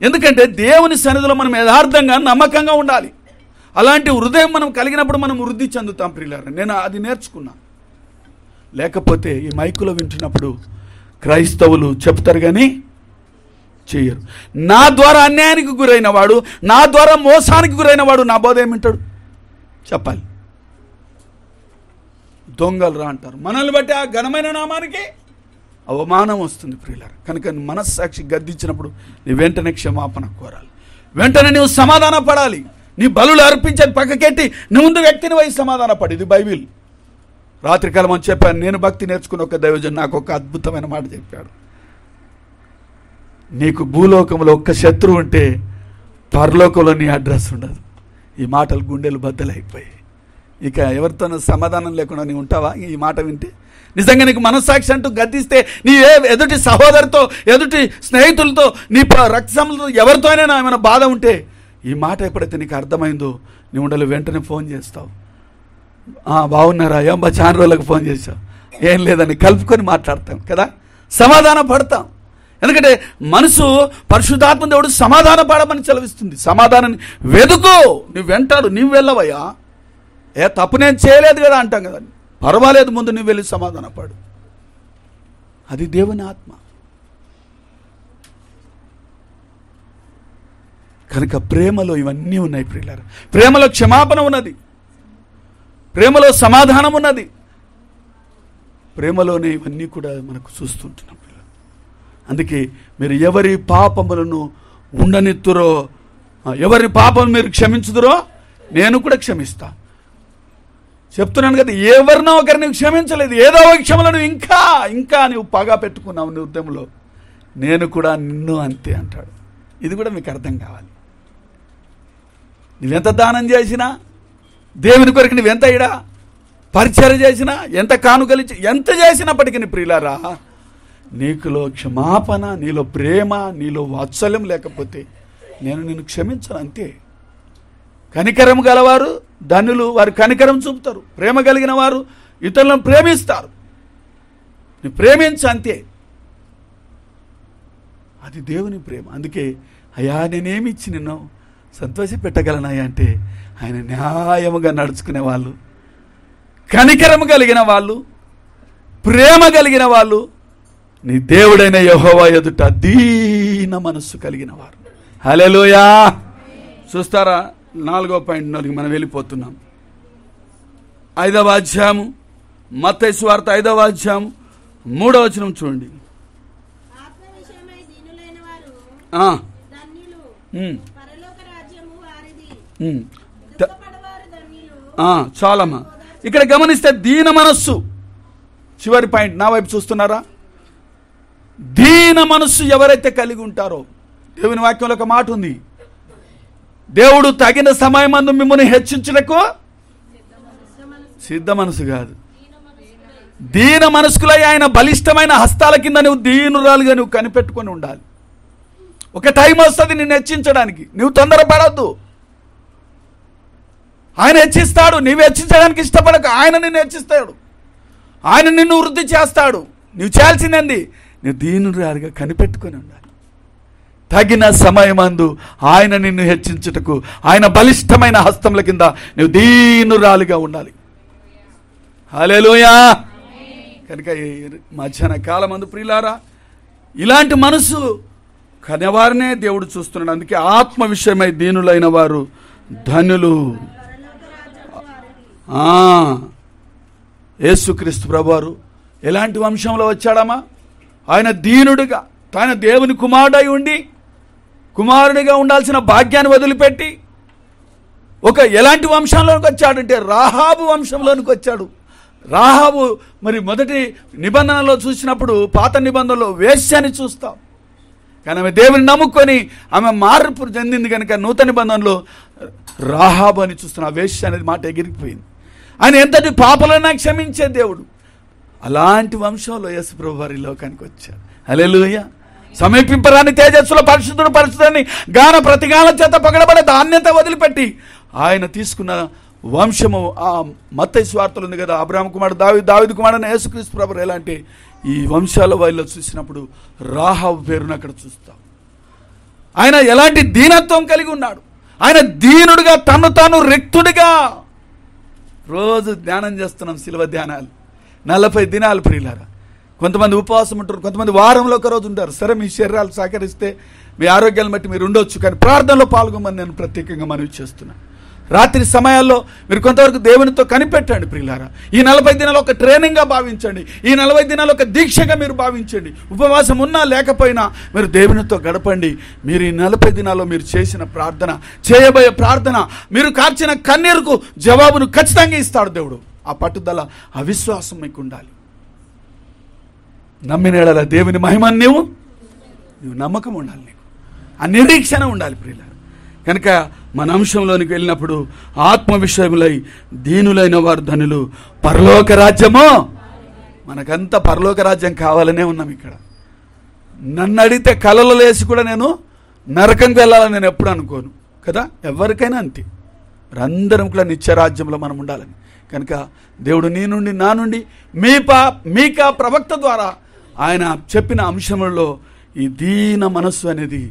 ఎందుకంటే దేవుని సన్నిధిలో మనం యథార్థంగా నమ్మకంగా ఉండాలి. అలాంటి హృదయం మనం కలిగినప్పుడు మనం వృద్ధి చెందుతాం ప్రియులారా. నేను అది నేర్చుకున్నా. లేకపోతే ఈ మైకులో వింటున్నప్పుడు క్రైస్తవులు చెప్తారు కానీ చేయరు. నా ద్వారా అన్యాయానికి గురైన వాడు, నా ద్వారా మోసానికి గురైన వాడు నా బోధ ఏమింటాడు చెప్పాలి. దొంగలు రా అంటారు. మనల్ని బట్టి ఆ ఘనమైన నామానికి అవమానం వస్తుంది ప్రియులారా. కనుక మనస్సాక్షి గద్దించినప్పుడు నీ వెంటనే క్షమాపణ కోరాలి, వెంటనే నువ్వు సమాధాన పడాలి. నీ బలులు అర్పించని పక్కకెట్టి నువ్వు ముందు వ్యక్తిని వై సమాధాన పడి. ఇది బైబిల్. రాత్రికాలం అని చెప్పాను, నేను భక్తి నేర్చుకున్న ఒక దైవజన్ నాకు ఒక అద్భుతమైన మాట చెప్పాడు. నీకు భూలోకంలో ఒక్క శత్రువు ఉంటే పరలోకంలో నీ అడ్రస్ ఉండదు. ఈ మాటలు గుండెలు బద్దలైపోయాయి. ఇక ఎవరితోనూ సమాధానం లేకుండా నీవు ఉంటావా ఈ మాట వింటే? నిజంగా నీకు మనస్సాక్షి అంటూ గద్దిస్తే నీ ఎదుటి సహోదరితో, ఎదుటి స్నేహితులతో, నీ రక్త సంబంధులతో ఎవరితో అయినా ఏమైనా బాధ ఉంటే ఈ మాట ఎప్పుడైతే నీకు అర్థమైందో నీ ఉండలు వెంటనే ఫోన్ చేస్తావు. బాగున్నారా, ఏం చాలా రోజులకు ఫోన్ చేసావు, ఏం లేదని కలుపుకొని మాట్లాడతాం కదా, సమాధాన పడతాం. ఎందుకంటే మనసు పరిశుద్ధాత్మ దేవుడు సమాధాన పడమని సెలవిస్తుంది. సమాధానాన్ని వెతుకు, నువ్వు వెంటాడు, నువ్వు వెళ్ళవయ్యా, తప్పు నేను చేయలేదు కదా అంటాం కదా, పర్వాలేదు, ముందు నువ్వు వెళ్ళి సమాధాన పడు. అది దేవుని ఆత్మ. కనుక ప్రేమలో ఇవన్నీ ఉన్నాయి ప్రియులారా. ప్రేమలో క్షమాపణ ఉన్నది, ప్రేమలో సమాధానం ఉన్నది, ప్రేమలోనే ఇవన్నీ కూడా మనకు చూస్తుంటున్నాం. అందుకే మీరు ఎవరి పాపములను ఉండనిత్తురో, ఎవరి పాపం మీరు క్షమించుదురో నేను కూడా క్షమిస్తా. చెప్తున్నాను కదా, ఎవరినో ఒకరు నువ్వు క్షమించలేదు, ఏదో ఒక క్షమలను ఇంకా ఇంకా నువ్వు పగా పెట్టుకున్నావు నీ ఉద్యమంలో, నేను కూడా నిన్ను అంతే అంటాడు. ఇది కూడా మీకు అర్థం కావాలి. నువ్వెంత దానం చేసినా, దేవుని కొరకు నువ్వెంత ఇడా పరిచర్య చేసినా, ఎంత కానుకలిచ్చి ఎంత చేసినప్పటికీ ప్రియులారా, నీకులో క్షమాపణ, నీలో ప్రేమ, నీలో వాత్సల్యం లేకపోతే నేను నిన్ను క్షమించను అంతే. కనికరం గలవారు ధన్యులు, వారు కనికరం చూపుతారు. ప్రేమ కలిగిన వారు ఇతరులను ప్రేమిస్తారు. నువ్వు ప్రేమించు అంతే. అది దేవుని ప్రేమ. అందుకే అయ్యా నేనేమి ఇచ్చి నిన్ను సంతోష పెట్టగలనయ్యా అంటే, ఆయన న్యాయముగా నడుచుకునే వాళ్ళు, కనికరము కలిగిన వాళ్ళు, ప్రేమ కలిగిన వాళ్ళు, నీ దేవుడైన యెహోవా ఎదుట దీన మనస్సు కలిగిన వారు. హల్లెలూయా. చూస్తారా, 4వ పాయింట్లోకి మనం వెళ్ళిపోతున్నాం. 5వ అధ్యాయము, మత్తయి సువార్త 5వ అధ్యాయం 3వ వచనం చూడండి. చాలమ్మా. ఇక్కడ గమనిస్తే దీన మనస్సు, చివరి పాయింట్ నా వైపు చూస్తున్నారా? దీన మనస్సు ఎవరైతే కలిగి ఉంటారో, దేవుని వాక్యంలో ఒక మాట ఉంది, దేవుడు తగిన సమయమందు మిమ్మల్ని హెచ్చించుటకు సిద్ధ మనసు కాదు, దీన మనస్కులై ఆయన బలిష్టమైన హస్తాల కింద నువ్వు దీనురాలుగా నువ్వు కనిపెట్టుకొని ఉండాలి. ఒక టైం వస్తుంది నిన్ను హెచ్చించడానికి, నువ్వు తొందరపడద్దు. ఆయన హెచ్చిస్తాడు, నీవు హెచ్చించడానికి ఇష్టపడక ఆయన నిన్ను హెచ్చిస్తాడు, ఆయన నిన్ను వృద్ధి చేస్తాడు. నువ్వు చేయాల్సిందేంది? నువ్వు దీనురాలుగా కనిపెట్టుకొని ఉండాలి. తగిన సమయమందు ఆయన నిన్ను హెచ్చించుటకు ఆయన బలిష్టమైన హస్తముల కింద నువ్వు దీనురాలుగా ఉండాలి. హల్లెలూయా. కనుక మధ్యాహ్న కాలమందు ప్రియులారా, ఇలాంటి మనసు కనేవారినే దేవుడు చూస్తున్నాడు. అందుకే ఆత్మ విషయమై దీనులైన వారు ధన్యులు. యేసుక్రీస్తు ప్రభువారు ఎలాంటి వంశంలో వచ్చాడమ్మా? ఆయన దీనుడిగా, ఆయన దేవుని కుమారుడై ఉండి కుమారుడిగా ఉండాల్సిన భాగ్యాన్ని వదిలిపెట్టి ఎలాంటి వంశంలోనికి వచ్చాడంటే రాహాబు వంశంలోనికి వచ్చాడు. రాహాబు మరి మొదటి నిబంధనలో చూసినప్పుడు, పాత నిబంధనలో వేశ్యని చూస్తాం, కానీ ఆమె దేవుని నమ్ముకొని ఆమె మార్పు చెందింది కనుక నూతన నిబంధనలో రాహాబు అని చూస్తున్న వేశ్య అనేది మాట ఎగిరిపోయింది. ఆయన ఎంతటి పాపలైనా క్షమించే దేవుడు. అలాంటి వంశంలో యేసు ప్రభువు వారి లోకానికి వచ్చారు. హల్లెలూయా. సమీపింపరాని తేజస్సులో పరిశుద్ధుడు పరిశుద్ధుని గాన ప్రతిగాన చేత పగడబడే ధాన్యత వదిలిపెట్టి ఆయన తీసుకున్న వంశము ఆ మత్తయి సువార్తలు ఉంది కదా, అబ్రహాము కుమారుడు దావీదు కుమారుడు యేసుక్రీస్తు ప్రభువు. ఎలాంటి ఈ వంశాల వారిలో చూసినప్పుడు రాహాబు పేరును అక్కడ చూస్తాం. ఆయన ఎలాంటి దీనత్వం కలిగి ఉన్నాడు. ఆయన దీనుడిగా, తను తాను రిక్తుడిగా. రోజు ధ్యానం చేస్తున్నాం, శిలువ ధ్యానాలు 40 దినాలు ప్రియులారా. కొంతమంది ఉపవాసం ఉంటారు, కొంతమంది వారంలో ఒక రోజు ఉంటారు. సరే, మీ శరీరాలు సహకరిస్తే మీ ఆరోగ్యాలను బట్టి మీరు ఉండొచ్చు, కానీ ప్రార్థనలో పాల్గొమని నేను ప్రత్యేకంగా మనవి చేస్తున్నాను. రాత్రి సమయాల్లో మీరు కొంతవరకు దేవునితో కనిపెట్టండి ప్రియులారా. ఈ 40 దినాలు ఒక ట్రైనింగ్గా భావించండి, ఈ 40 దినాలు ఒక దీక్షగా మీరు భావించండి. ఉపవాసం ఉన్నా లేకపోయినా మీరు దేవునితో గడపండి. మీరు ఈ 40 దినాల్లో మీరు చేసిన ప్రార్థన, చేయబోయే ప్రార్థన, మీరు కార్చిన కన్నీరుకు జవాబును ఖచ్చితంగా ఇస్తాడు దేవుడు. ఆ పట్టుదల, ఆ విశ్వాసం మీకు ఉండాలి. నమ్మిన యెడల దేవుని మహిమను నువ్వు నమ్మకం ఉండాలి, నీకు ఆ నిరీక్షణ ఉండాలి ప్రియులారా. కనుక మన అంశంలోనికి వెళ్ళినప్పుడు ఆత్మ విషయములై దీనులైన వారు ధనులు, పరలోక రాజ్యము. మనకంతా పరలోక రాజ్యం కావాలనే ఉన్నాం. ఇక్కడ నన్ను అడిగితే కలలో లేసి కూడా నేను నరకంకి వెళ్ళాలని నేను ఎప్పుడు అనుకోను కదా. ఎవరికైనా అంతే, అందరం కూడా నిత్యరాజ్యంలో మనం ఉండాలని. కనుక దేవుడు నీ నుండి నా నుండి మీకా ప్రవక్త ద్వారా ఆయన చెప్పిన అంశములలో ఈ దీన మనస్సు అనేది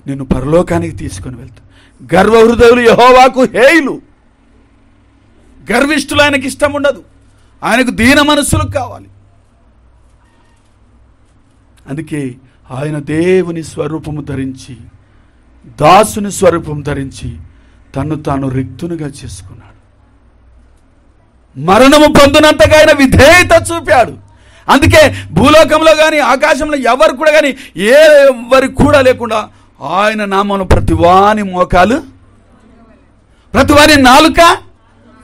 నేను పరలోకానికి తీసుకొని వెళ్తాను. గర్వ హృదయులు యెహోవాకు హేయులు. గర్విష్ఠులు ఆయనకి ఇష్టం ఉండదు, ఆయనకు దీన మనస్సులు కావాలి. అందుకే ఆయన దేవుని స్వరూపము ధరించి, దాసుని స్వరూపం ధరించి తను తాను రిక్తునిగా చేసుకున్నాడు. మరణము పొందినంతగా ఆయన విధేయత చూపాడు. అందుకే భూలోకంలో కానీ ఆకాశంలో ఎవరు కూడా కానీ ఎవరికి కూడా లేకుండా ఆయన నామమున ప్రతివాని మోకాలు, ప్రతివాని నాలుక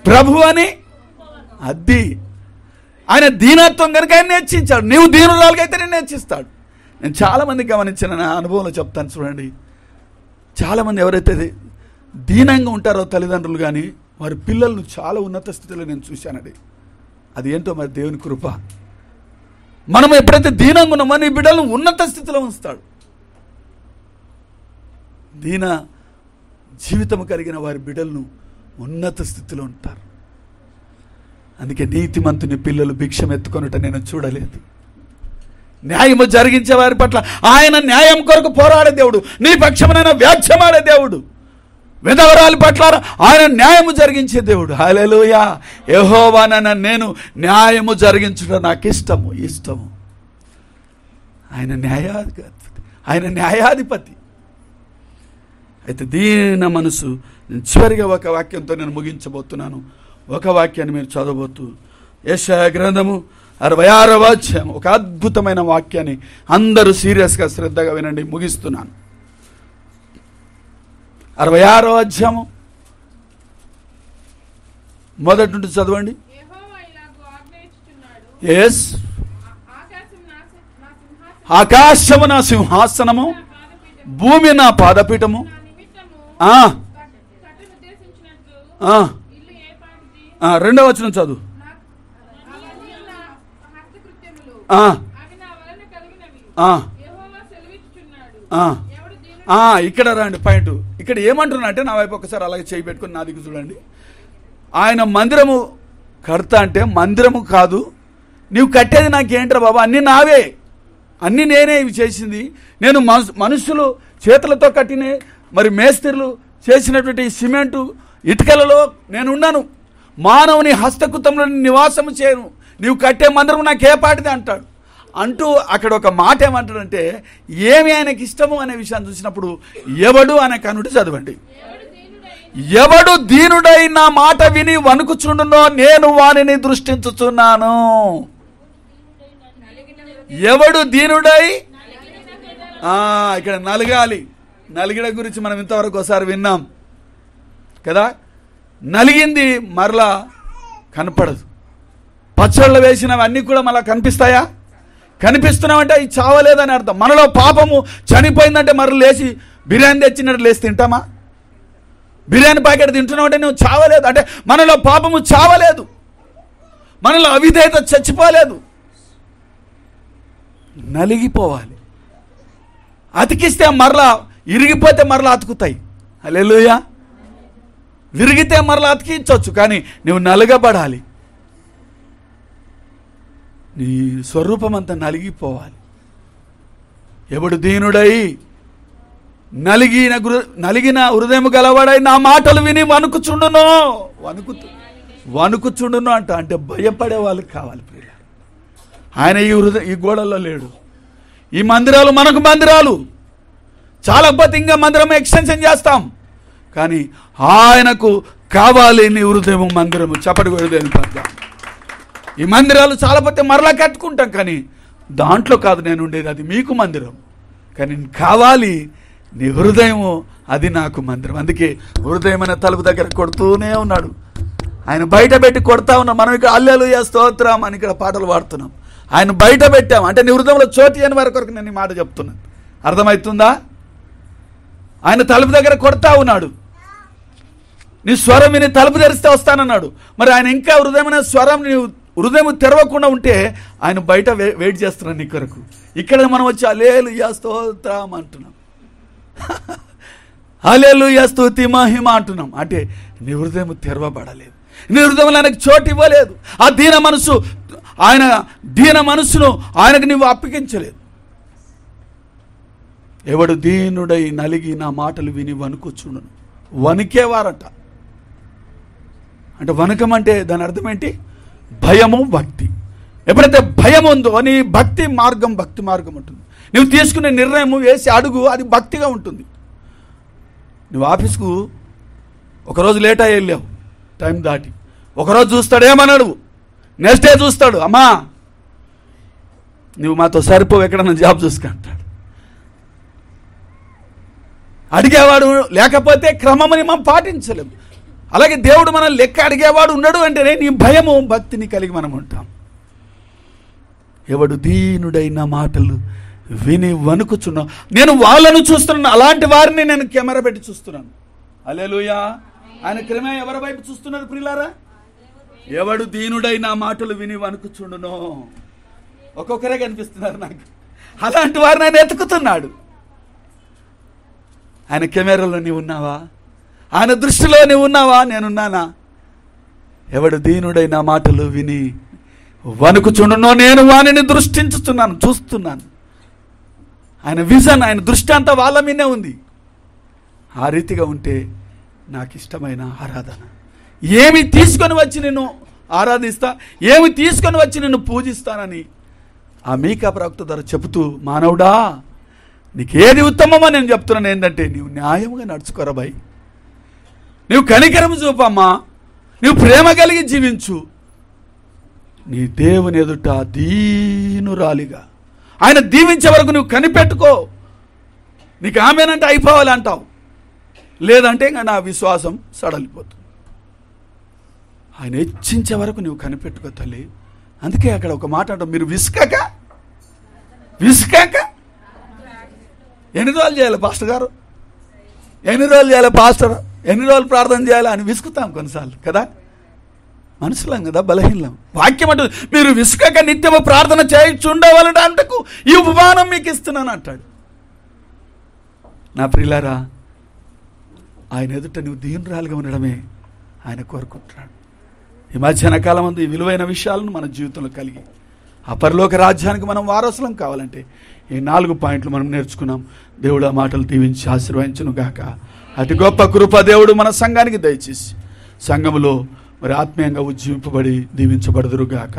ప్రభు అని అది ఆయన దీనత్వం కనుక ఆయన నేర్చించాడు. నీవు దీనురాలుగా అయితే నేను నేర్చిస్తాడు. నేను చాలామంది గమనించిన నా అనుభవంలో చెప్తాను చూడండి. చాలామంది ఎవరైతే దీనంగా ఉంటారో తల్లిదండ్రులు కానీ వారి పిల్లలను చాలా ఉన్నత స్థితిలో నేను చూశానండి. అది ఏంటో మరి దేవుని కృప. మనం ఎప్పుడైతే దీనంగా ఉన్నామో నీ బిడ్డలను ఉన్నత స్థితిలో ఉంచుతాడు. దీన జీవితం కలిగిన వారి బిడ్డలను ఉన్నత స్థితిలో ఉంటారు. అందుకే నీతిమంతుని పిల్లలు భిక్షం ఎత్తుకొనుట నేను చూడలేదు. న్యాయము జరిగించే వారి పట్ల ఆయన న్యాయం కొరకు పోరాడే దేవుడు, నీ పక్షమునైనా వ్యాఖ్యమాడే దేవుడు. విధవరాలి పట్ల ఆయన న్యాయము జరిగించే దేవుడు. హల్లెలూయా. యెహోవానైనా నేను న్యాయము జరిగించడం నాకు ఇష్టము. ఆయన న్యాయాధిపతి. అయితే దీన మనసు. చివరిగా ఒక వాక్యంతో నేను ముగించబోతున్నాను. ఒక వాక్యాన్ని మీరు చదవబోతూ యెషయా గ్రంథము 66వ అధ్యాయం, ఒక అద్భుతమైన వాక్యాన్ని అందరూ సీరియస్గా శ్రద్ధగా వినండి. ముగిస్తున్నాను. 66వ అధ్యాయము మొదటి నుండి చదవండి. ఎస్, ఆకాశము నా సింహాసనము, భూమి నా పాదపీఠము. రెండవ వచనం చదువు. ఇక్కడ రండి పాయింట్. ఇక్కడ ఏమంటున్నా అంటే, నా వైపు ఒకసారి అలాగే చేయి పెట్టుకుని నా దిక్కు చూడండి. ఆయన మందిరము కడతా అంటే మందిరము కాదు, నీవు కట్టేది నాకేంట్రా బాబా, అన్నీ నావే, అన్నీ నేనే ఇవి చేసింది. నేను మనుషులు చేతులతో కట్టిన మరి మేస్త్రీలు చేసినటువంటి సిమెంటు ఇటుకలలో నేనున్నాను. మానవుని హస్తకృతంలో నివాసము చేయను. నీవు కట్టే మందిరం నాకే పాటిది అంటాడు. అంటూ అక్కడ ఒక మాట ఏమంటాడంటే, ఏమి ఆయనకి ఇష్టము అనే విషయాన్ని చూసినప్పుడు ఎవడు అనే కనుడు చదవండి. ఎవడు దీనుడై నా మాట విని వణుకుచుండునో నేను వానిని దృష్టించుచున్నాను. ఎవడు దీనుడై, ఇక్కడ నలగాలి. నలిగిడ గురించి మనం ఇంతవరకు ఒకసారి విన్నాం కదా. నలిగింది మరలా కనపడదు. పచ్చళ్ళు వేసినవి అన్నీ కూడా మళ్ళీ కనిపిస్తాయా? కనిపిస్తున్నామంటే అవి చావలేదని అర్థం. మనలో పాపము చనిపోయిందంటే మరలా లేచి బిర్యానీ తెచ్చినట్టు లేచి తింటామా? బిర్యానీ ప్యాకెట్ తింటున్నామంటే నువ్వు చావలేదు అంటే మనలో పాపము చావలేదు, మనలో అవిధేయత చచ్చిపోలేదు. నలిగిపోవాలి. అతికిస్తే మరలా, ఇరిగిపోతే మరలా అతుకుతాయి. హల్లెలూయా. విరిగితే మరలా అతికించవచ్చు, కానీ నువ్వు నలగబడాలి. నీ స్వరూపం అంతా నలిగిపోవాలి. ఎవడు దీనుడై నలిగిన హృదయం గలవాడై నా మాటలు విని వణుకుచుండును అంటే భయపడే వాళ్ళకి కావాలి ప్రియ. ఆయన ఈ గోడల్లో లేడు. ఈ మందిరాలు మనకు మందిరాలు చాలా ఇంకా మందిరం ఎక్స్టెన్షన్ చేస్తాం, కానీ ఆయనకు కావాలి నీ హృదయం మందిరము. చప్పటి హృదయం పడ్డా. ఈ మందిరాలు చాలా మరలా కట్టుకుంటాం, కానీ దాంట్లో కాదు నేను ఉండేది, అది మీకు మందిరం. కానీ కావాలి నీ హృదయము, అది నాకు మందిరం. అందుకే హృదయం అనే తలుపు దగ్గర కొడుతూనే ఉన్నాడు. ఆయన బయట పెట్టి కొడతా ఉన్నాం. మనం ఇక్కడ హల్లెలూయా స్తోత్రం అని ఇక్కడ పాటలు పాడుతున్నాం. ఆయన బయట పెట్టాం అంటే నీ హృదయంలో చోటు అని వారి కొరకు నేను ఈ మాట చెప్తున్నాను. అర్థమవుతుందా? ఆయన తలుపు దగ్గర కొడతా ఉన్నాడు. నీ స్వరం విని తలుపు తెరిస్తే వస్తానన్నాడు. మరి ఆయన ఇంకా స్వరం హృదయం తెరవకుండా ఉంటే ఆయన బయట వెయిట్ చేస్తున్నాడు నీ కొరకు. ఇక్కడ మనం వచ్చి హల్లెలూయా స్తోత్రం అంటున్నాం, హల్లెలూయా స్తుతి మహిమ అంటున్నాం. అంటే నీ హృదయం తెరవబడలేదు, నీ హృదయంలో ఆయనకు చోటు ఇవ్వలేదు. ఆ దీన మనసును ఆయనకు నువ్వు అప్పగించలేదు. ఎవడు దీనుడై నలిగి నా మాటలు విని వణుకుచుండును. వణికేవారట. అంటే వణకం అంటే దాని అర్థం ఏంటి? భయము, భక్తి. ఎప్పుడైతే భయం ఉందో నీ భక్తి మార్గం ఉంటుంది. నువ్వు తీసుకునే నిర్ణయం వేసి అడుగు, అది భక్తిగా ఉంటుంది. నువ్వు ఆఫీస్కు ఒకరోజు లేట్ అయ్యి వెళ్ళావు, టైం దాటి. ఒకరోజు చూస్తాడు, ఏమన్నాడు? నెక్స్ట్ డే చూస్తాడు, అమ్మా నువ్వు మాతో సరిపోవు, ఎక్కడన్నా జాబ్ చూసుకుంటాడు. అడిగేవాడు లేకపోతే క్రమమని మనం పాటించలేము. అలాగే దేవుడు మనం లెక్క అడిగేవాడు ఉన్నాడు అంటేనే నీ భయము, భక్తిని కలిగి మనం ఉంటాం. ఎవడు దీనుడైన మాటలు విని వణుకుచున్నావు. నేను వాళ్ళను చూస్తున్నాను, అలాంటి వారిని నేను కెమెరా పెట్టి చూస్తున్నాను. హల్లెలూయా. ఆయన కెమెరా ఎవరి వైపు చూస్తున్నారు ప్రియులారా? ఎవడు దీనుడైన మాటలు విని వణుకుచుండునో. ఒక్కొక్కరే కనిపిస్తున్నారు నాకు. అలాంటి వారిని ఆయన ఎతుకుతున్నాడు. ఆయన కెమెరాలో నీవు ఉన్నావా? ఆయన దృష్టిలో నీవు ఉన్నావా? నేనున్నానా? ఎవడు దీనుడైన మాటలు విని వణుకుచుండునో నేను వానిని దృష్టించుతున్నాను, చూస్తున్నాను. ఆయన విజన్, ఆయన దృష్టి అంతా వాళ్ళ మీదే ఉంది. ఆ రీతిగా ఉంటే నాకు ఇష్టమైన ఆరాధన. ఏమి తీసుకొని వచ్చి నిన్ను ఆరాధిస్తా, ఏమి తీసుకొని వచ్చి నిన్ను పూజిస్తానని ఆ మీకా ప్రవక్త ద్వారా చెబుతూ, మానవుడా నీకేది ఉత్తమమో నేను చెప్తున్నాను ఏంటంటే, నీవు న్యాయంగా నడుచుకోరా భయ్, నీవు కనికరం చూపమ్మా, నీవు ప్రేమ కలిగి జీవించు, నీ దేవుని ఎదుట దీనురాలిగా ఆయన దీవించే వరకు నువ్వు కనిపెట్టుకో. నీకు ఆమెనంటే అయిపోవాలి అంటావు, లేదంటే ఇంకా నా విశ్వాసం సడలిపోతుంది. ఆయన హెచ్చించే వరకు నువ్వు కనిపెట్టుకో తల్లి. అందుకే అక్కడ ఒక మాట అంటావు, మీరు విసుకాక ఎన్ని రోజులు చేయాలి పాస్టర్ గారు, ఎన్ని రోజులు చేయాలి పాస్టర్, ఎన్ని రోజులు ప్రార్థన చేయాలి అని విసుకుతాం కొన్నిసార్లు కదా. మనుషులం కదా, బలహీనం. వాక్యం అంటూ మీరు విసుకక నిత్యము ప్రార్థన చేయుచుండవాలంటే అంటకు ఈ ఉపమానం మీకు ఇస్తున్నాను అంటాడు. నా ప్రియులారా, ఆయన ఎదుట నువ్వు దీనురాలుగా ఉండడమే ఆయన కోరుకుంటున్నాడు. ఈ మధ్యాహ్న కాలం అందు ఈ విలువైన విషయాలను మన జీవితంలో కలిగి ఆ పరలోక రాజ్యానికి మనం వారసులం కావాలంటే ఈ 4 పాయింట్లు మనం నేర్చుకున్నాం. దేవుడు ఆ మాటలు దీవించి ఆశీర్వదించును గాక. అతి గొప్ప కృప దేవుడు మన సంఘానికి దయచేసి సంఘములో మరి ఆత్మీయంగా ఉజ్జీవింపబడి దీవించబడుదురు గాక.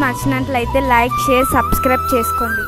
నచ్చినట్లయితే లైక్, షేర్, సబ్స్క్రైబ్ చేసుకోండి.